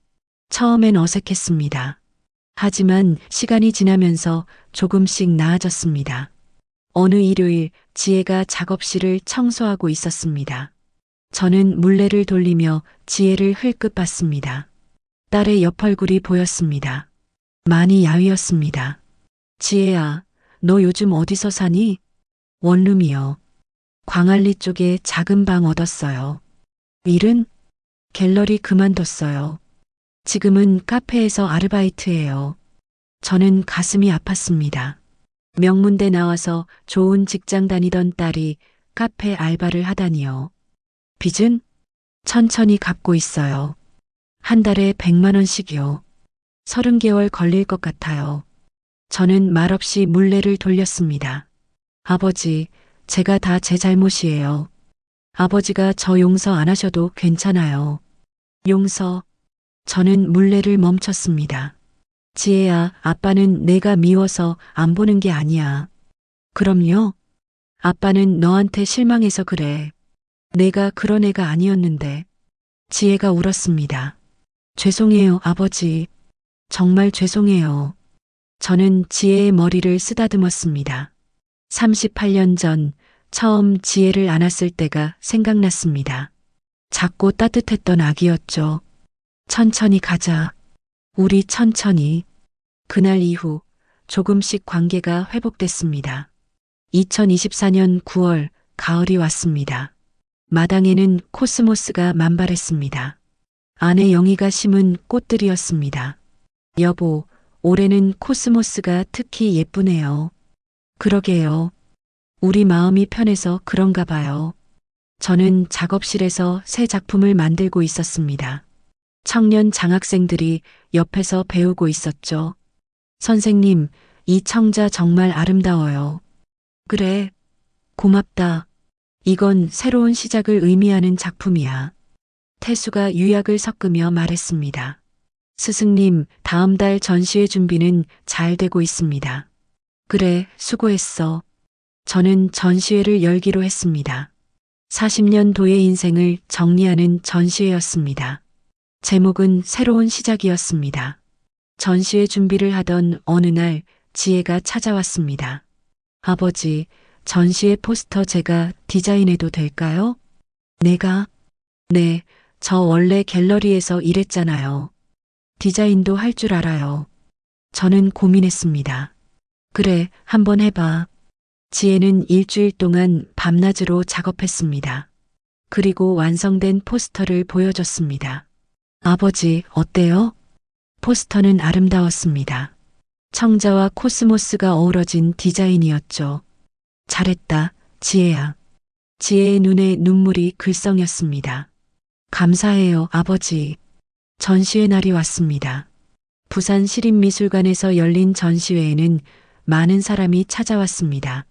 처음엔 어색했습니다. 하지만 시간이 지나면서 조금씩 나아졌습니다. 어느 일요일 지혜가 작업실을 청소하고 있었습니다. 저는 물레를 돌리며 지혜를 흘끗 봤습니다. 딸의 옆얼굴이 보였습니다. 많이 야위었습니다. 지혜야, 너 요즘 어디서 사니? 원룸이요. 광안리 쪽에 작은 방 얻었어요. 일은? 갤러리 그만뒀어요. 지금은 카페에서 아르바이트해요. 저는 가슴이 아팠습니다. 명문대 나와서 좋은 직장 다니던 딸이 카페 알바를 하다니요. 빚은? 천천히 갚고 있어요. 한 달에 100만 원씩이요. 30개월 걸릴 것 같아요. 저는 말없이 물레를 돌렸습니다. 아버지, 제가 다 제 잘못이에요. 아버지가 저 용서 안 하셔도 괜찮아요. 용서. 저는 물레를 멈췄습니다. 지혜야, 아빠는 내가 미워서 안 보는 게 아니야. 그럼요. 아빠는 너한테 실망해서 그래. 내가 그런 애가 아니었는데. 지혜가 울었습니다. 죄송해요, 아버지. 정말 죄송해요. 저는 지혜의 머리를 쓰다듬었습니다. 38년 전 처음 지혜를 안았을 때가 생각났습니다. 작고 따뜻했던 아기였죠. 천천히 가자. 우리 천천히. 그날 이후 조금씩 관계가 회복됐습니다. 2024년 9월 가을이 왔습니다. 마당에는 코스모스가 만발했습니다. 아내 영희가 심은 꽃들이었습니다. 여보, 올해는 코스모스가 특히 예쁘네요. 그러게요. 우리 마음이 편해서 그런가 봐요. 저는 작업실에서 새 작품을 만들고 있었습니다. 청년 장학생들이 옆에서 배우고 있었죠. 선생님, 이 청자 정말 아름다워요. 그래. 고맙다. 이건 새로운 시작을 의미하는 작품이야. 태수가 유약을 섞으며 말했습니다. 스승님, 다음 달 전시회 준비는 잘 되고 있습니다. 그래, 수고했어. 저는 전시회를 열기로 했습니다. 40년 도의 인생을 정리하는 전시회였습니다. 제목은 새로운 시작이었습니다. 전시회 준비를 하던 어느 날 지혜가 찾아왔습니다. 아버지, 전시회 포스터 제가 디자인해도 될까요? 내가? 네, 저 원래 갤러리에서 일했잖아요. 디자인도 할 줄 알아요. 저는 고민했습니다. 그래, 한번 해봐. 지혜는 일주일 동안 밤낮으로 작업했습니다. 그리고 완성된 포스터를 보여줬습니다. 아버지, 어때요? 포스터는 아름다웠습니다. 청자와 코스모스가 어우러진 디자인이었죠. 잘했다, 지혜야. 지혜의 눈에 눈물이 글썽였습니다. 감사해요, 아버지. 전시회 날이 왔습니다. 부산 시립미술관에서 열린 전시회에는 많은 사람이 찾아왔습니다.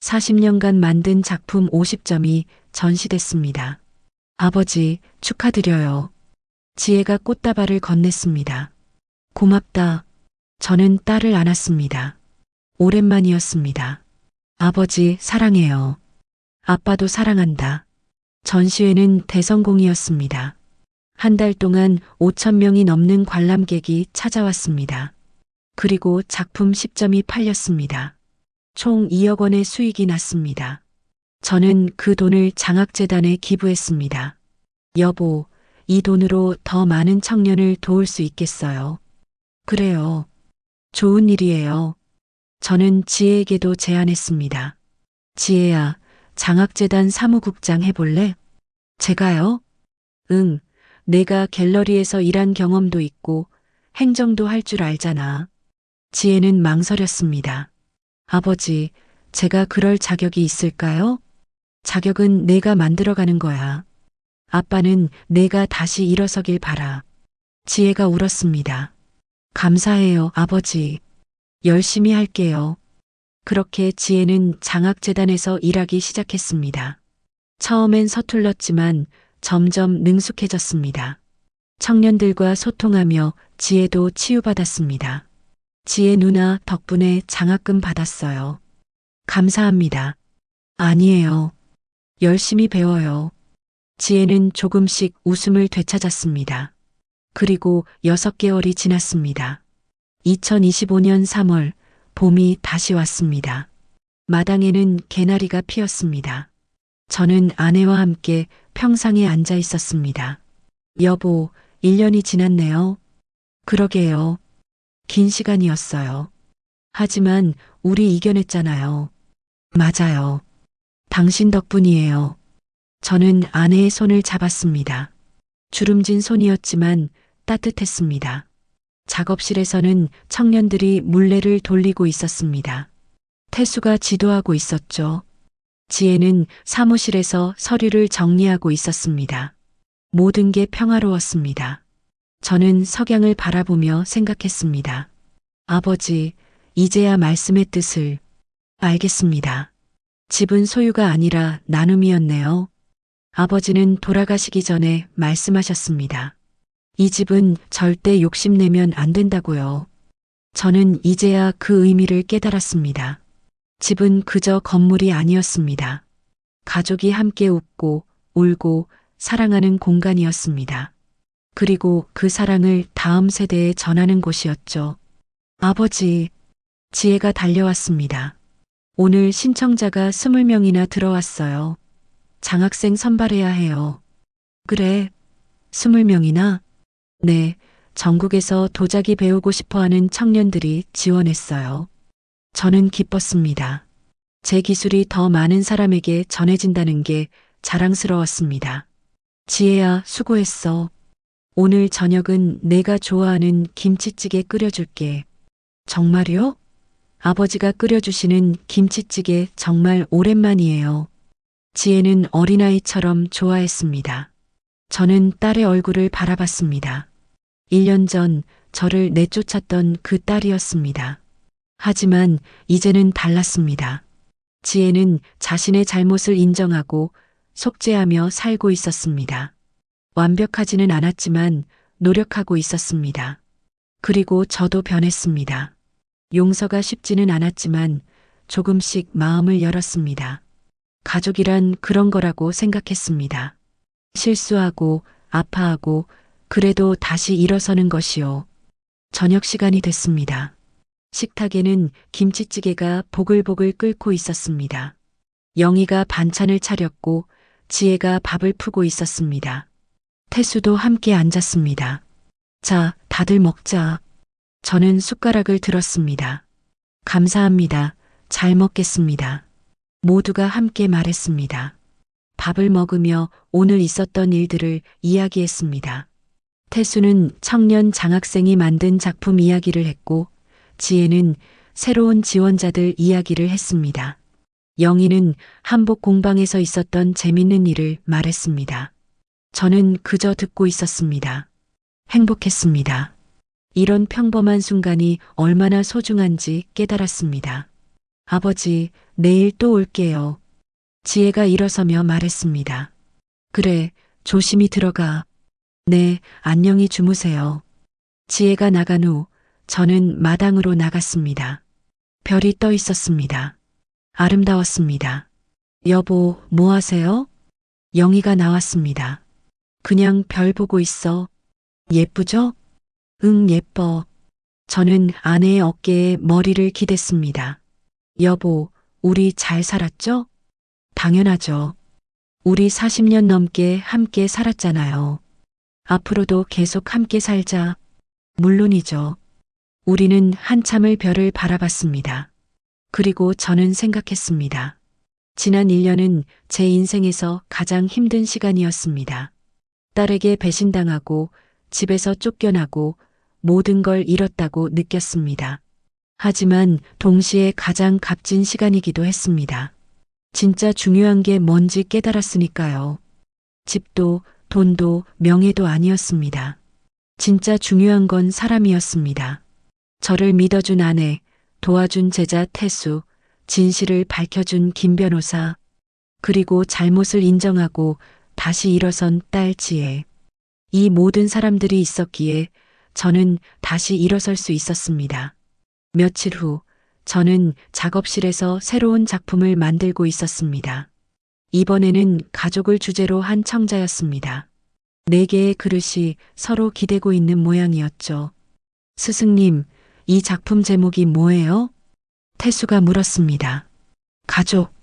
40년간 만든 작품 50점이 전시됐습니다. 아버지, 축하드려요. 지혜가 꽃다발을 건넸습니다. 고맙다. 저는 딸을 안았습니다. 오랜만이었습니다. 아버지 사랑해요. 아빠도 사랑한다. 전시회는 대성공이었습니다. 한 달 동안 5천 명이 넘는 관람객이 찾아왔습니다. 그리고 작품 10점이 팔렸습니다. 총 2억 원의 수익이 났습니다. 저는 그 돈을 장학재단에 기부했습니다. 여보, 이 돈으로 더 많은 청년을 도울 수 있겠어요. 그래요. 좋은 일이에요. 저는 지혜에게도 제안했습니다. 지혜야, 장학재단 사무국장 해볼래? 제가요? 응, 내가 갤러리에서 일한 경험도 있고 행정도 할 줄 알잖아. 지혜는 망설였습니다. 아버지, 제가 그럴 자격이 있을까요? 자격은 내가 만들어가는 거야. 아빠는 내가 다시 일어서길 바라. 지혜가 울었습니다. 감사해요, 아버지. 열심히 할게요. 그렇게 지혜는 장학재단에서 일하기 시작했습니다. 처음엔 서툴렀지만 점점 능숙해졌습니다. 청년들과 소통하며 지혜도 치유받았습니다. 지혜 누나 덕분에 장학금 받았어요. 감사합니다. 아니에요. 열심히 배워요. 지혜는 조금씩 웃음을 되찾았습니다. 그리고 6개월이 지났습니다. 2025년 3월 봄이 다시 왔습니다. 마당에는 개나리가 피었습니다. 저는 아내와 함께 평상에 앉아 있었습니다. 여보, 1년이 지났네요. 그러게요. 긴 시간이었어요. 하지만 우리 이겨냈잖아요. 맞아요. 당신 덕분이에요. 저는 아내의 손을 잡았습니다. 주름진 손이었지만 따뜻했습니다. 작업실에서는 청년들이 물레를 돌리고 있었습니다. 태수가 지도하고 있었죠. 지혜는 사무실에서 서류를 정리하고 있었습니다. 모든 게 평화로웠습니다. 저는 석양을 바라보며 생각했습니다. 아버지, 이제야 말씀의 뜻을 알겠습니다. 집은 소유가 아니라 나눔이었네요. 아버지는 돌아가시기 전에 말씀하셨습니다. 이 집은 절대 욕심내면 안 된다고요. 저는 이제야 그 의미를 깨달았습니다. 집은 그저 건물이 아니었습니다. 가족이 함께 웃고 울고 사랑하는 공간이었습니다. 그리고 그 사랑을 다음 세대에 전하는 곳이었죠. 아버지, 지혜가 달려왔습니다. 오늘 신청자가 20명이나 들어왔어요. 장학생 선발해야 해요. 그래, 20명이나? 네, 전국에서 도자기 배우고 싶어 하는 청년들이 지원했어요. 저는 기뻤습니다. 제 기술이 더 많은 사람에게 전해진다는 게 자랑스러웠습니다. 지혜야, 수고했어. 오늘 저녁은 내가 좋아하는 김치찌개 끓여줄게. 정말요? 아버지가 끓여주시는 김치찌개 정말 오랜만이에요. 지혜는 어린아이처럼 좋아했습니다. 저는 딸의 얼굴을 바라봤습니다. 1년 전 저를 내쫓았던 그 딸이었습니다. 하지만 이제는 달랐습니다. 지혜는 자신의 잘못을 인정하고 속죄하며 살고 있었습니다. 완벽하지는 않았지만 노력하고 있었습니다. 그리고 저도 변했습니다. 용서가 쉽지는 않았지만 조금씩 마음을 열었습니다. 가족이란 그런 거라고 생각했습니다. 실수하고 아파하고 그래도 다시 일어서는 것이요. 저녁 시간이 됐습니다. 식탁에는 김치찌개가 보글보글 끓고 있었습니다. 영희가 반찬을 차렸고 지혜가 밥을 푸고 있었습니다. 태수도 함께 앉았습니다. 자, 다들 먹자. 저는 숟가락을 들었습니다. 감사합니다. 잘 먹겠습니다. 모두가 함께 말했습니다. 밥을 먹으며 오늘 있었던 일들을 이야기했습니다. 태수는 청년 장학생이 만든 작품 이야기를 했고 지혜는 새로운 지원자들 이야기를 했습니다. 영희는 한복 공방에서 있었던 재밌는 일을 말했습니다. 저는 그저 듣고 있었습니다. 행복했습니다. 이런 평범한 순간이 얼마나 소중한지 깨달았습니다. 아버지, 내일 또 올게요. 지혜가 일어서며 말했습니다. 그래, 조심히 들어가. 네, 안녕히 주무세요. 지혜가 나간 후 저는 마당으로 나갔습니다. 별이 떠 있었습니다. 아름다웠습니다. 여보, 뭐 하세요? 영희가 나왔습니다. 그냥 별 보고 있어. 예쁘죠? 응, 예뻐. 저는 아내의 어깨에 머리를 기댔습니다. 여보, 우리 잘 살았죠? 당연하죠. 우리 40년 넘게 함께 살았잖아요. 앞으로도 계속 함께 살자. 물론이죠. 우리는 한참을 별을 바라봤습니다. 그리고 저는 생각했습니다. 지난 1년은 제 인생에서 가장 힘든 시간이었습니다. 딸에게 배신당하고 집에서 쫓겨나고 모든 걸 잃었다고 느꼈습니다. 하지만 동시에 가장 값진 시간이기도 했습니다. 진짜 중요한 게 뭔지 깨달았으니까요. 집도 돈도 명예도 아니었습니다. 진짜 중요한 건 사람이었습니다. 저를 믿어준 아내, 도와준 제자 태수, 진실을 밝혀준 김 변호사, 그리고 잘못을 인정하고 다시 일어선 딸 지혜. 이 모든 사람들이 있었기에 저는 다시 일어설 수 있었습니다. 며칠 후, 저는 작업실에서 새로운 작품을 만들고 있었습니다. 이번에는 가족을 주제로 한 청자였습니다. 4개의 그릇이 서로 기대고 있는 모양이었죠. 스승님, 이 작품 제목이 뭐예요? 태수가 물었습니다. 가족.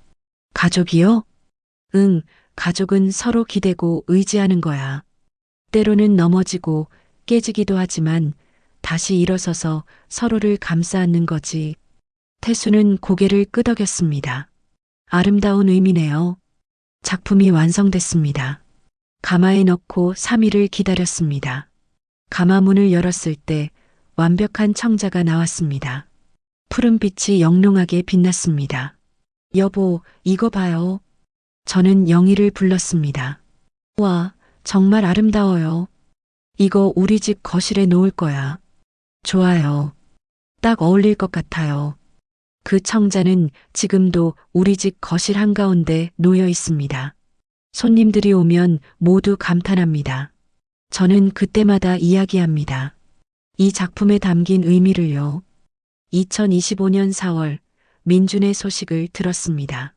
가족이요? 응, 가족은 서로 기대고 의지하는 거야. 때로는 넘어지고 깨지기도 하지만 다시 일어서서 서로를 감싸 안는 거지. 태수는 고개를 끄덕였습니다. 아름다운 의미네요. 작품이 완성됐습니다. 가마에 넣고 3일을 기다렸습니다. 가마 문을 열었을 때 완벽한 청자가 나왔습니다. 푸른 빛이 영롱하게 빛났습니다. 여보, 이거 봐요. 저는 영희를 불렀습니다. 와, 정말 아름다워요. 이거 우리 집 거실에 놓을 거야. 좋아요. 딱 어울릴 것 같아요. 그 청자는 지금도 우리 집 거실 한가운데 놓여 있습니다. 손님들이 오면 모두 감탄합니다. 저는 그때마다 이야기합니다. 이 작품에 담긴 의미를요. 2025년 4월 민준의 소식을 들었습니다.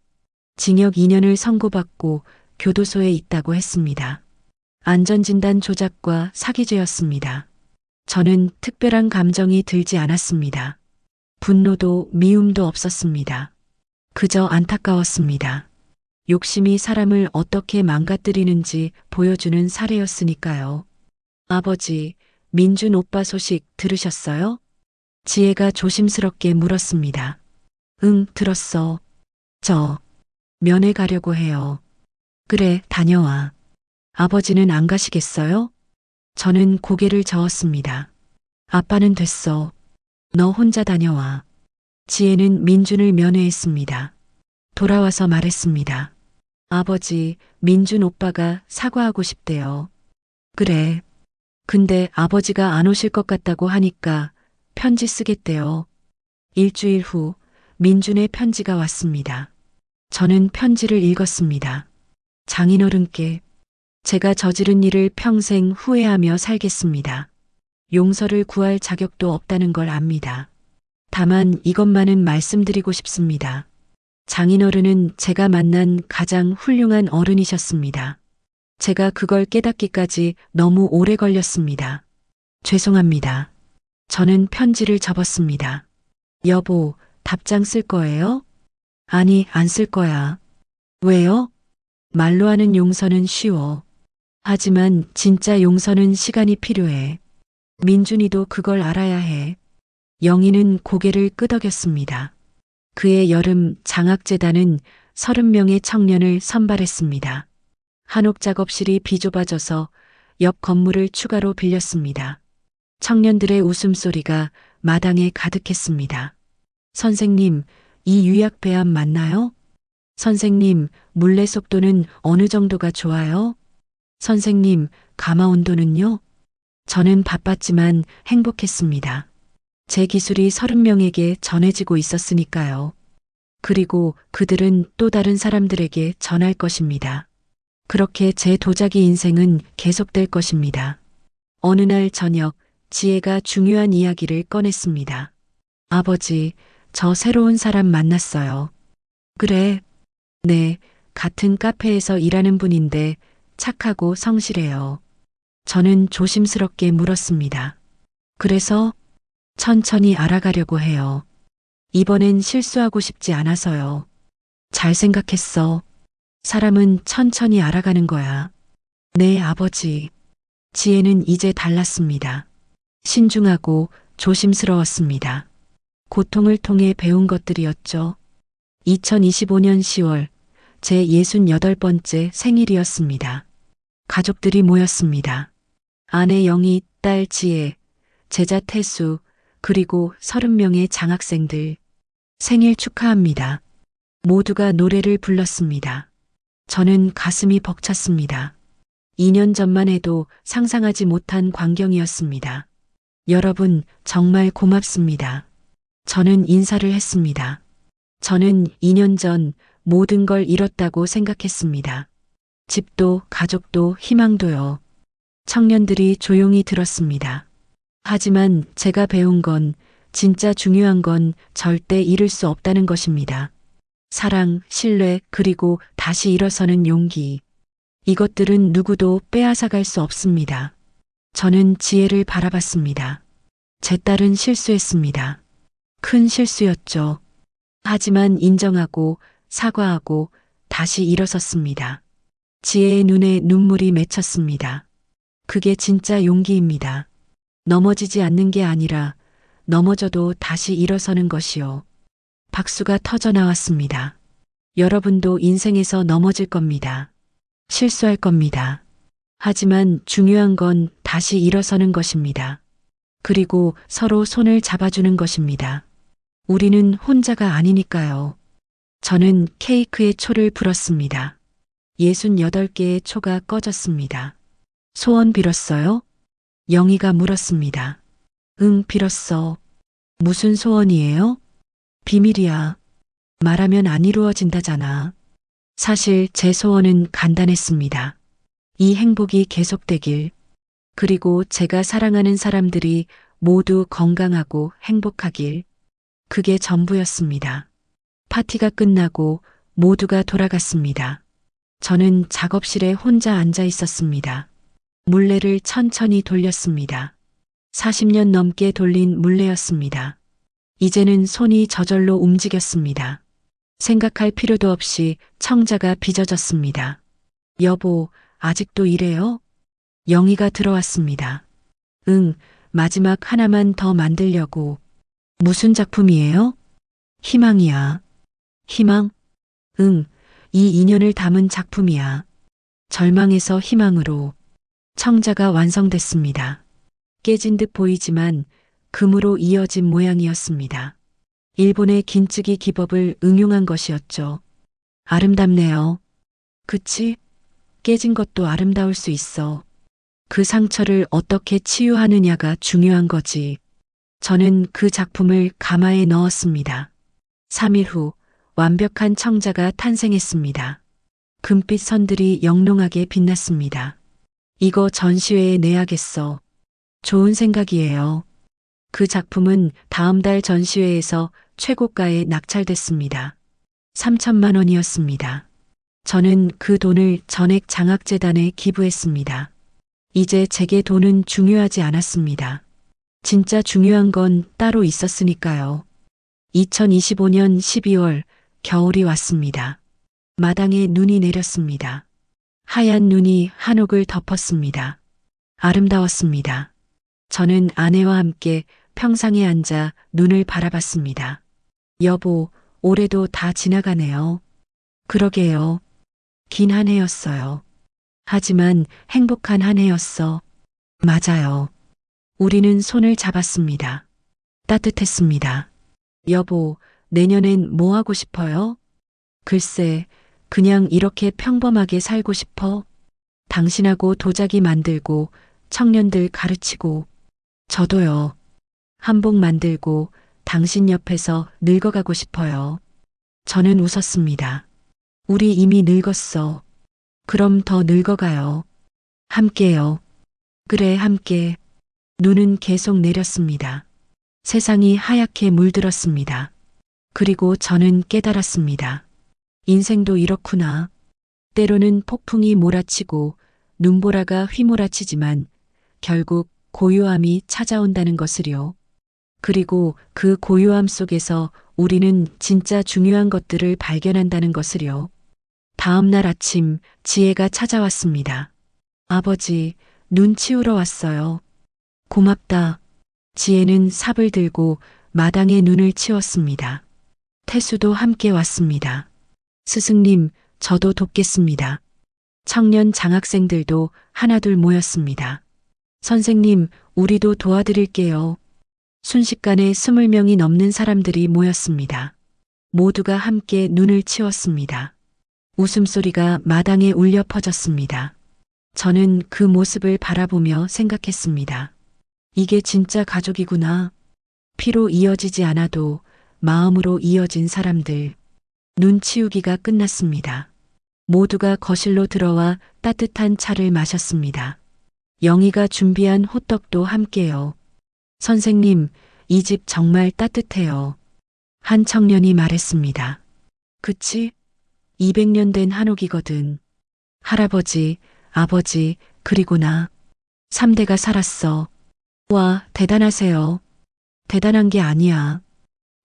징역 2년을 선고받고 교도소에 있다고 했습니다. 안전진단 조작과 사기죄였습니다. 저는 특별한 감정이 들지 않았습니다. 분노도 미움도 없었습니다. 그저 안타까웠습니다. 욕심이 사람을 어떻게 망가뜨리는지 보여주는 사례였으니까요. 아버지, 민준 오빠 소식 들으셨어요? 지혜가 조심스럽게 물었습니다. 응, 들었어. 저 면회 가려고 해요. 그래, 다녀와. 아버지는 안 가시겠어요? 저는 고개를 저었습니다. 아빠는 됐어. 너 혼자 다녀와. 지혜는 민준을 면회했습니다. 돌아와서 말했습니다. 아버지, 민준 오빠가 사과하고 싶대요. 그래. 근데 아버지가 안 오실 것 같다고 하니까 편지 쓰겠대요. 일주일 후 민준의 편지가 왔습니다. 저는 편지를 읽었습니다. 장인어른께 제가 저지른 일을 평생 후회하며 살겠습니다. 용서를 구할 자격도 없다는 걸 압니다. 다만 이것만은 말씀드리고 싶습니다. 장인어른은 제가 만난 가장 훌륭한 어른이셨습니다. 제가 그걸 깨닫기까지 너무 오래 걸렸습니다. 죄송합니다. 저는 편지를 접었습니다. 여보, 답장 쓸 거예요? 아니, 안 쓸 거야. 왜요? 말로 하는 용서는 쉬워. 하지만 진짜 용서는 시간이 필요해. 민준이도 그걸 알아야 해. 영희는 고개를 끄덕였습니다. 그해 여름 장학재단은 30명의 청년을 선발했습니다. 한옥 작업실이 비좁아져서 옆 건물을 추가로 빌렸습니다. 청년들의 웃음소리가 마당에 가득했습니다. 선생님, 이 유약 배합 맞나요? 선생님, 물레 속도는 어느 정도가 좋아요? 선생님, 가마 온도는요? 저는 바빴지만 행복했습니다. 제 기술이 30명에게 전해지고 있었으니까요. 그리고 그들은 또 다른 사람들에게 전할 것입니다. 그렇게 제 도자기 인생은 계속될 것입니다. 어느 날 저녁, 지혜가 중요한 이야기를 꺼냈습니다. 아버지, 저 새로운 사람 만났어요. 그래. 네, 같은 카페에서 일하는 분인데 착하고 성실해요. 저는 조심스럽게 물었습니다. 그래서 천천히 알아가려고 해요. 이번엔 실수하고 싶지 않아서요. 잘 생각했어. 사람은 천천히 알아가는 거야. 네, 아버지. 지혜는 이제 달랐습니다. 신중하고 조심스러웠습니다. 고통을 통해 배운 것들이었죠. 2025년 10월 제 68번째 생일이었습니다. 가족들이 모였습니다. 아내 영희, 딸 지혜, 제자 태수, 그리고 30명의 장학생들. 생일 축하합니다. 모두가 노래를 불렀습니다. 저는 가슴이 벅찼습니다. 2년 전만 해도 상상하지 못한 광경이었습니다. 여러분, 정말 고맙습니다. 저는 인사를 했습니다. 저는 2년 전 모든 걸 잃었다고 생각했습니다. 집도, 가족도, 희망도요. 청년들이 조용히 들었습니다. 하지만 제가 배운 건 진짜 중요한 건 절대 잃을 수 없다는 것입니다. 사랑, 신뢰, 그리고 다시 일어서는 용기. 이것들은 누구도 빼앗아갈 수 없습니다. 저는 지혜를 바라봤습니다. 제 딸은 실수했습니다. 큰 실수였죠. 하지만 인정하고 사과하고 다시 일어섰습니다. 지혜의 눈에 눈물이 맺혔습니다. 그게 진짜 용기입니다. 넘어지지 않는 게 아니라 넘어져도 다시 일어서는 것이요. 박수가 터져 나왔습니다. 여러분도 인생에서 넘어질 겁니다. 실수할 겁니다. 하지만 중요한 건 다시 일어서는 것입니다. 그리고 서로 손을 잡아주는 것입니다. 우리는 혼자가 아니니까요. 저는 케이크에 초를 불었습니다. 68개의 초가 꺼졌습니다. 소원 빌었어요? 영희가 물었습니다. 응, 빌었어. 무슨 소원이에요? 비밀이야. 말하면 안 이루어진다잖아. 사실 제 소원은 간단했습니다. 이 행복이 계속되길. 그리고 제가 사랑하는 사람들이 모두 건강하고 행복하길. 그게 전부였습니다. 파티가 끝나고 모두가 돌아갔습니다. 저는 작업실에 혼자 앉아 있었습니다. 물레를 천천히 돌렸습니다. 40년 넘게 돌린 물레였습니다. 이제는 손이 저절로 움직였습니다. 생각할 필요도 없이 청자가 빚어졌습니다. 여보, 아직도 이래요? 영희가 들어왔습니다. 응, 마지막 하나만 더 만들려고. 무슨 작품이에요? 희망이야. 희망? 응, 이 인연을 담은 작품이야. 절망에서 희망으로. 청자가 완성됐습니다. 깨진 듯 보이지만 금으로 이어진 모양이었습니다. 일본의 긴쓰기 기법을 응용한 것이었죠. 아름답네요. 그치? 깨진 것도 아름다울 수 있어. 그 상처를 어떻게 치유하느냐가 중요한 거지. 저는 그 작품을 가마에 넣었습니다. 3일 후 완벽한 청자가 탄생했습니다. 금빛 선들이 영롱하게 빛났습니다. 이거 전시회에 내야겠어. 좋은 생각이에요. 그 작품은 다음 달 전시회에서 최고가에 낙찰됐습니다. 3천만 원이었습니다. 저는 그 돈을 전액 장학재단에 기부했습니다. 이제 제게 돈은 중요하지 않았습니다. 진짜 중요한 건 따로 있었으니까요. 2025년 12월 겨울이 왔습니다. 마당에 눈이 내렸습니다. 하얀 눈이 한옥을 덮었습니다. 아름다웠습니다. 저는 아내와 함께 평상에 앉아 눈을 바라봤습니다. 여보, 올해도 다 지나가네요. 그러게요. 긴 한 해였어요. 하지만 행복한 한 해였어. 맞아요. 우리는 손을 잡았습니다. 따뜻했습니다. 여보, 내년엔 뭐 하고 싶어요? 글쎄, 그냥 이렇게 평범하게 살고 싶어. 당신하고 도자기 만들고 청년들 가르치고 저도요. 한복 만들고 당신 옆에서 늙어가고 싶어요. 저는 웃었습니다. 우리 이미 늙었어. 그럼 더 늙어가요. 함께요. 그래, 함께. 눈은 계속 내렸습니다. 세상이 하얗게 물들었습니다. 그리고 저는 깨달았습니다. 인생도 이렇구나. 때로는 폭풍이 몰아치고 눈보라가 휘몰아치지만 결국 고요함이 찾아온다는 것을요. 그리고 그 고요함 속에서 우리는 진짜 중요한 것들을 발견한다는 것을요. 다음 날 아침 지혜가 찾아왔습니다. 아버지, 눈 치우러 왔어요. 고맙다. 지혜는 삽을 들고 마당에 눈을 치웠습니다. 태수도 함께 왔습니다. 스승님, 저도 돕겠습니다. 청년 장학생들도 하나둘 모였습니다. 선생님, 우리도 도와드릴게요. 순식간에 20명이 넘는 사람들이 모였습니다. 모두가 함께 눈을 치웠습니다. 웃음소리가 마당에 울려 퍼졌습니다. 저는 그 모습을 바라보며 생각했습니다. 이게 진짜 가족이구나. 피로 이어지지 않아도 마음으로 이어진 사람들. 눈 치우기가 끝났습니다. 모두가 거실로 들어와 따뜻한 차를 마셨습니다. 영희가 준비한 호떡도 함께요. 선생님, 이 집 정말 따뜻해요. 한 청년이 말했습니다. 그치? 200년 된 한옥이거든. 할아버지, 아버지, 그리고 나. 3대가 살았어. 와, 대단하세요. 대단한 게 아니야.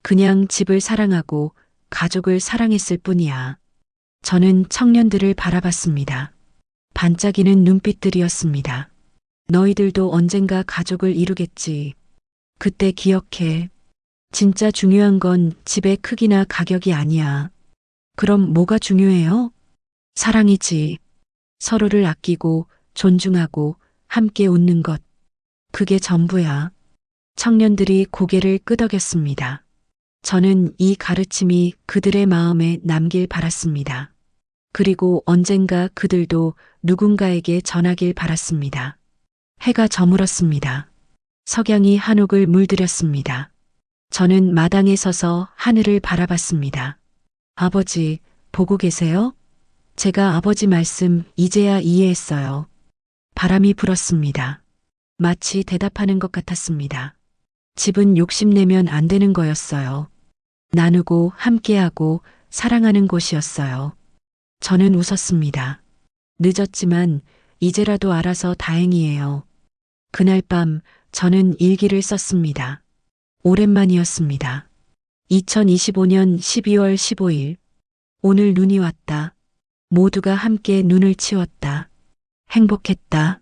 그냥 집을 사랑하고 가족을 사랑했을 뿐이야. 저는 청년들을 바라봤습니다. 반짝이는 눈빛들이었습니다. 너희들도 언젠가 가족을 이루겠지. 그때 기억해. 진짜 중요한 건 집의 크기나 가격이 아니야. 그럼 뭐가 중요해요? 사랑이지. 서로를 아끼고 존중하고 함께 웃는 것. 그게 전부야. 청년들이 고개를 끄덕였습니다. 저는 이 가르침이 그들의 마음에 남길 바랐습니다. 그리고 언젠가 그들도 누군가에게 전하길 바랐습니다. 해가 저물었습니다. 석양이 한옥을 물들였습니다. 저는 마당에 서서 하늘을 바라봤습니다. 아버지, 보고 계세요? 제가 아버지 말씀 이제야 이해했어요. 바람이 불었습니다. 마치 대답하는 것 같았습니다. 집은 욕심내면 안 되는 거였어요. 나누고 함께하고 사랑하는 곳이었어요. 저는 웃었습니다. 늦었지만 이제라도 알아서 다행이에요. 그날 밤 저는 일기를 썼습니다. 오랜만이었습니다. 2025년 12월 15일. 오늘 눈이 왔다. 모두가 함께 눈을 치웠다. 행복했다.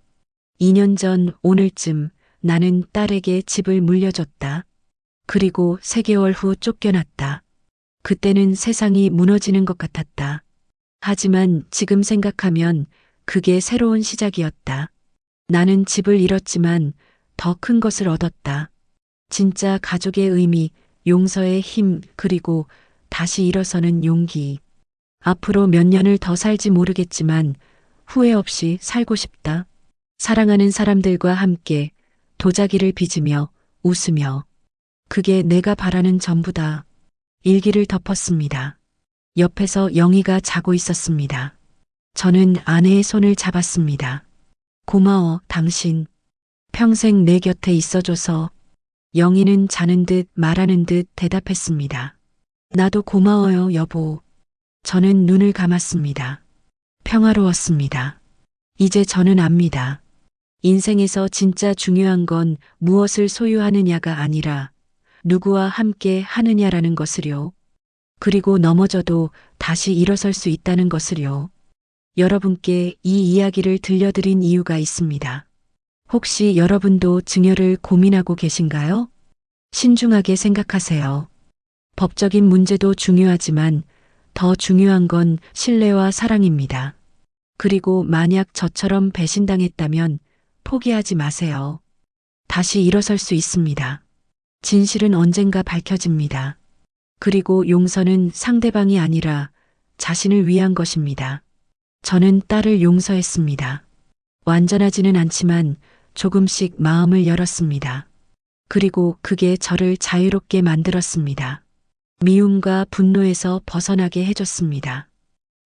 2년 전 오늘쯤 나는 딸에게 집을 물려줬다. 그리고 3개월 후 쫓겨났다. 그때는 세상이 무너지는 것 같았다. 하지만 지금 생각하면 그게 새로운 시작이었다. 나는 집을 잃었지만 더 큰 것을 얻었다. 진짜 가족의 의미, 용서의 힘, 그리고 다시 일어서는 용기. 앞으로 몇 년을 더 살지 모르겠지만 후회 없이 살고 싶다. 사랑하는 사람들과 함께 도자기를 빚으며 웃으며. 그게 내가 바라는 전부다. 일기를 덮었습니다. 옆에서 영희가 자고 있었습니다. 저는 아내의 손을 잡았습니다. 고마워, 당신. 평생 내 곁에 있어줘서. 영희는 자는 듯 말하는 듯 대답했습니다. 나도 고마워요, 여보. 저는 눈을 감았습니다. 평화로웠습니다. 이제 저는 압니다. 인생에서 진짜 중요한 건 무엇을 소유하느냐가 아니라 누구와 함께 하느냐라는 것을요. 그리고 넘어져도 다시 일어설 수 있다는 것을요. 여러분께 이 이야기를 들려드린 이유가 있습니다. 혹시 여러분도 증여를 고민하고 계신가요? 신중하게 생각하세요. 법적인 문제도 중요하지만 더 중요한 건 신뢰와 사랑입니다. 그리고 만약 저처럼 배신당했다면 포기하지 마세요. 다시 일어설 수 있습니다. 진실은 언젠가 밝혀집니다. 그리고 용서는 상대방이 아니라 자신을 위한 것입니다. 저는 딸을 용서했습니다. 완전하지는 않지만 조금씩 마음을 열었습니다. 그리고 그게 저를 자유롭게 만들었습니다. 미움과 분노에서 벗어나게 해줬습니다.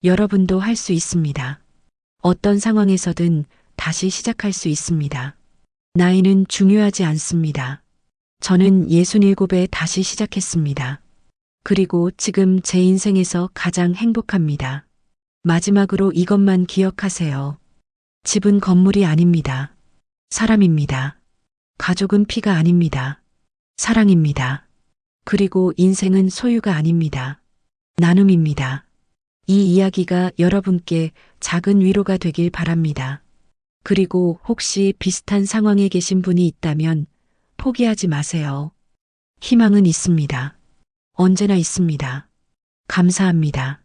여러분도 할 수 있습니다. 어떤 상황에서든 다시 시작할 수 있습니다. 나이는 중요하지 않습니다. 저는 67에 다시 시작했습니다. 그리고 지금 제 인생에서 가장 행복합니다. 마지막으로 이것만 기억하세요. 집은 건물이 아닙니다. 사람입니다. 가족은 피가 아닙니다. 사랑입니다. 그리고 인생은 소유가 아닙니다. 나눔입니다. 이 이야기가 여러분께 작은 위로가 되길 바랍니다. 그리고 혹시 비슷한 상황에 계신 분이 있다면 포기하지 마세요. 희망은 있습니다. 언제나 있습니다. 감사합니다.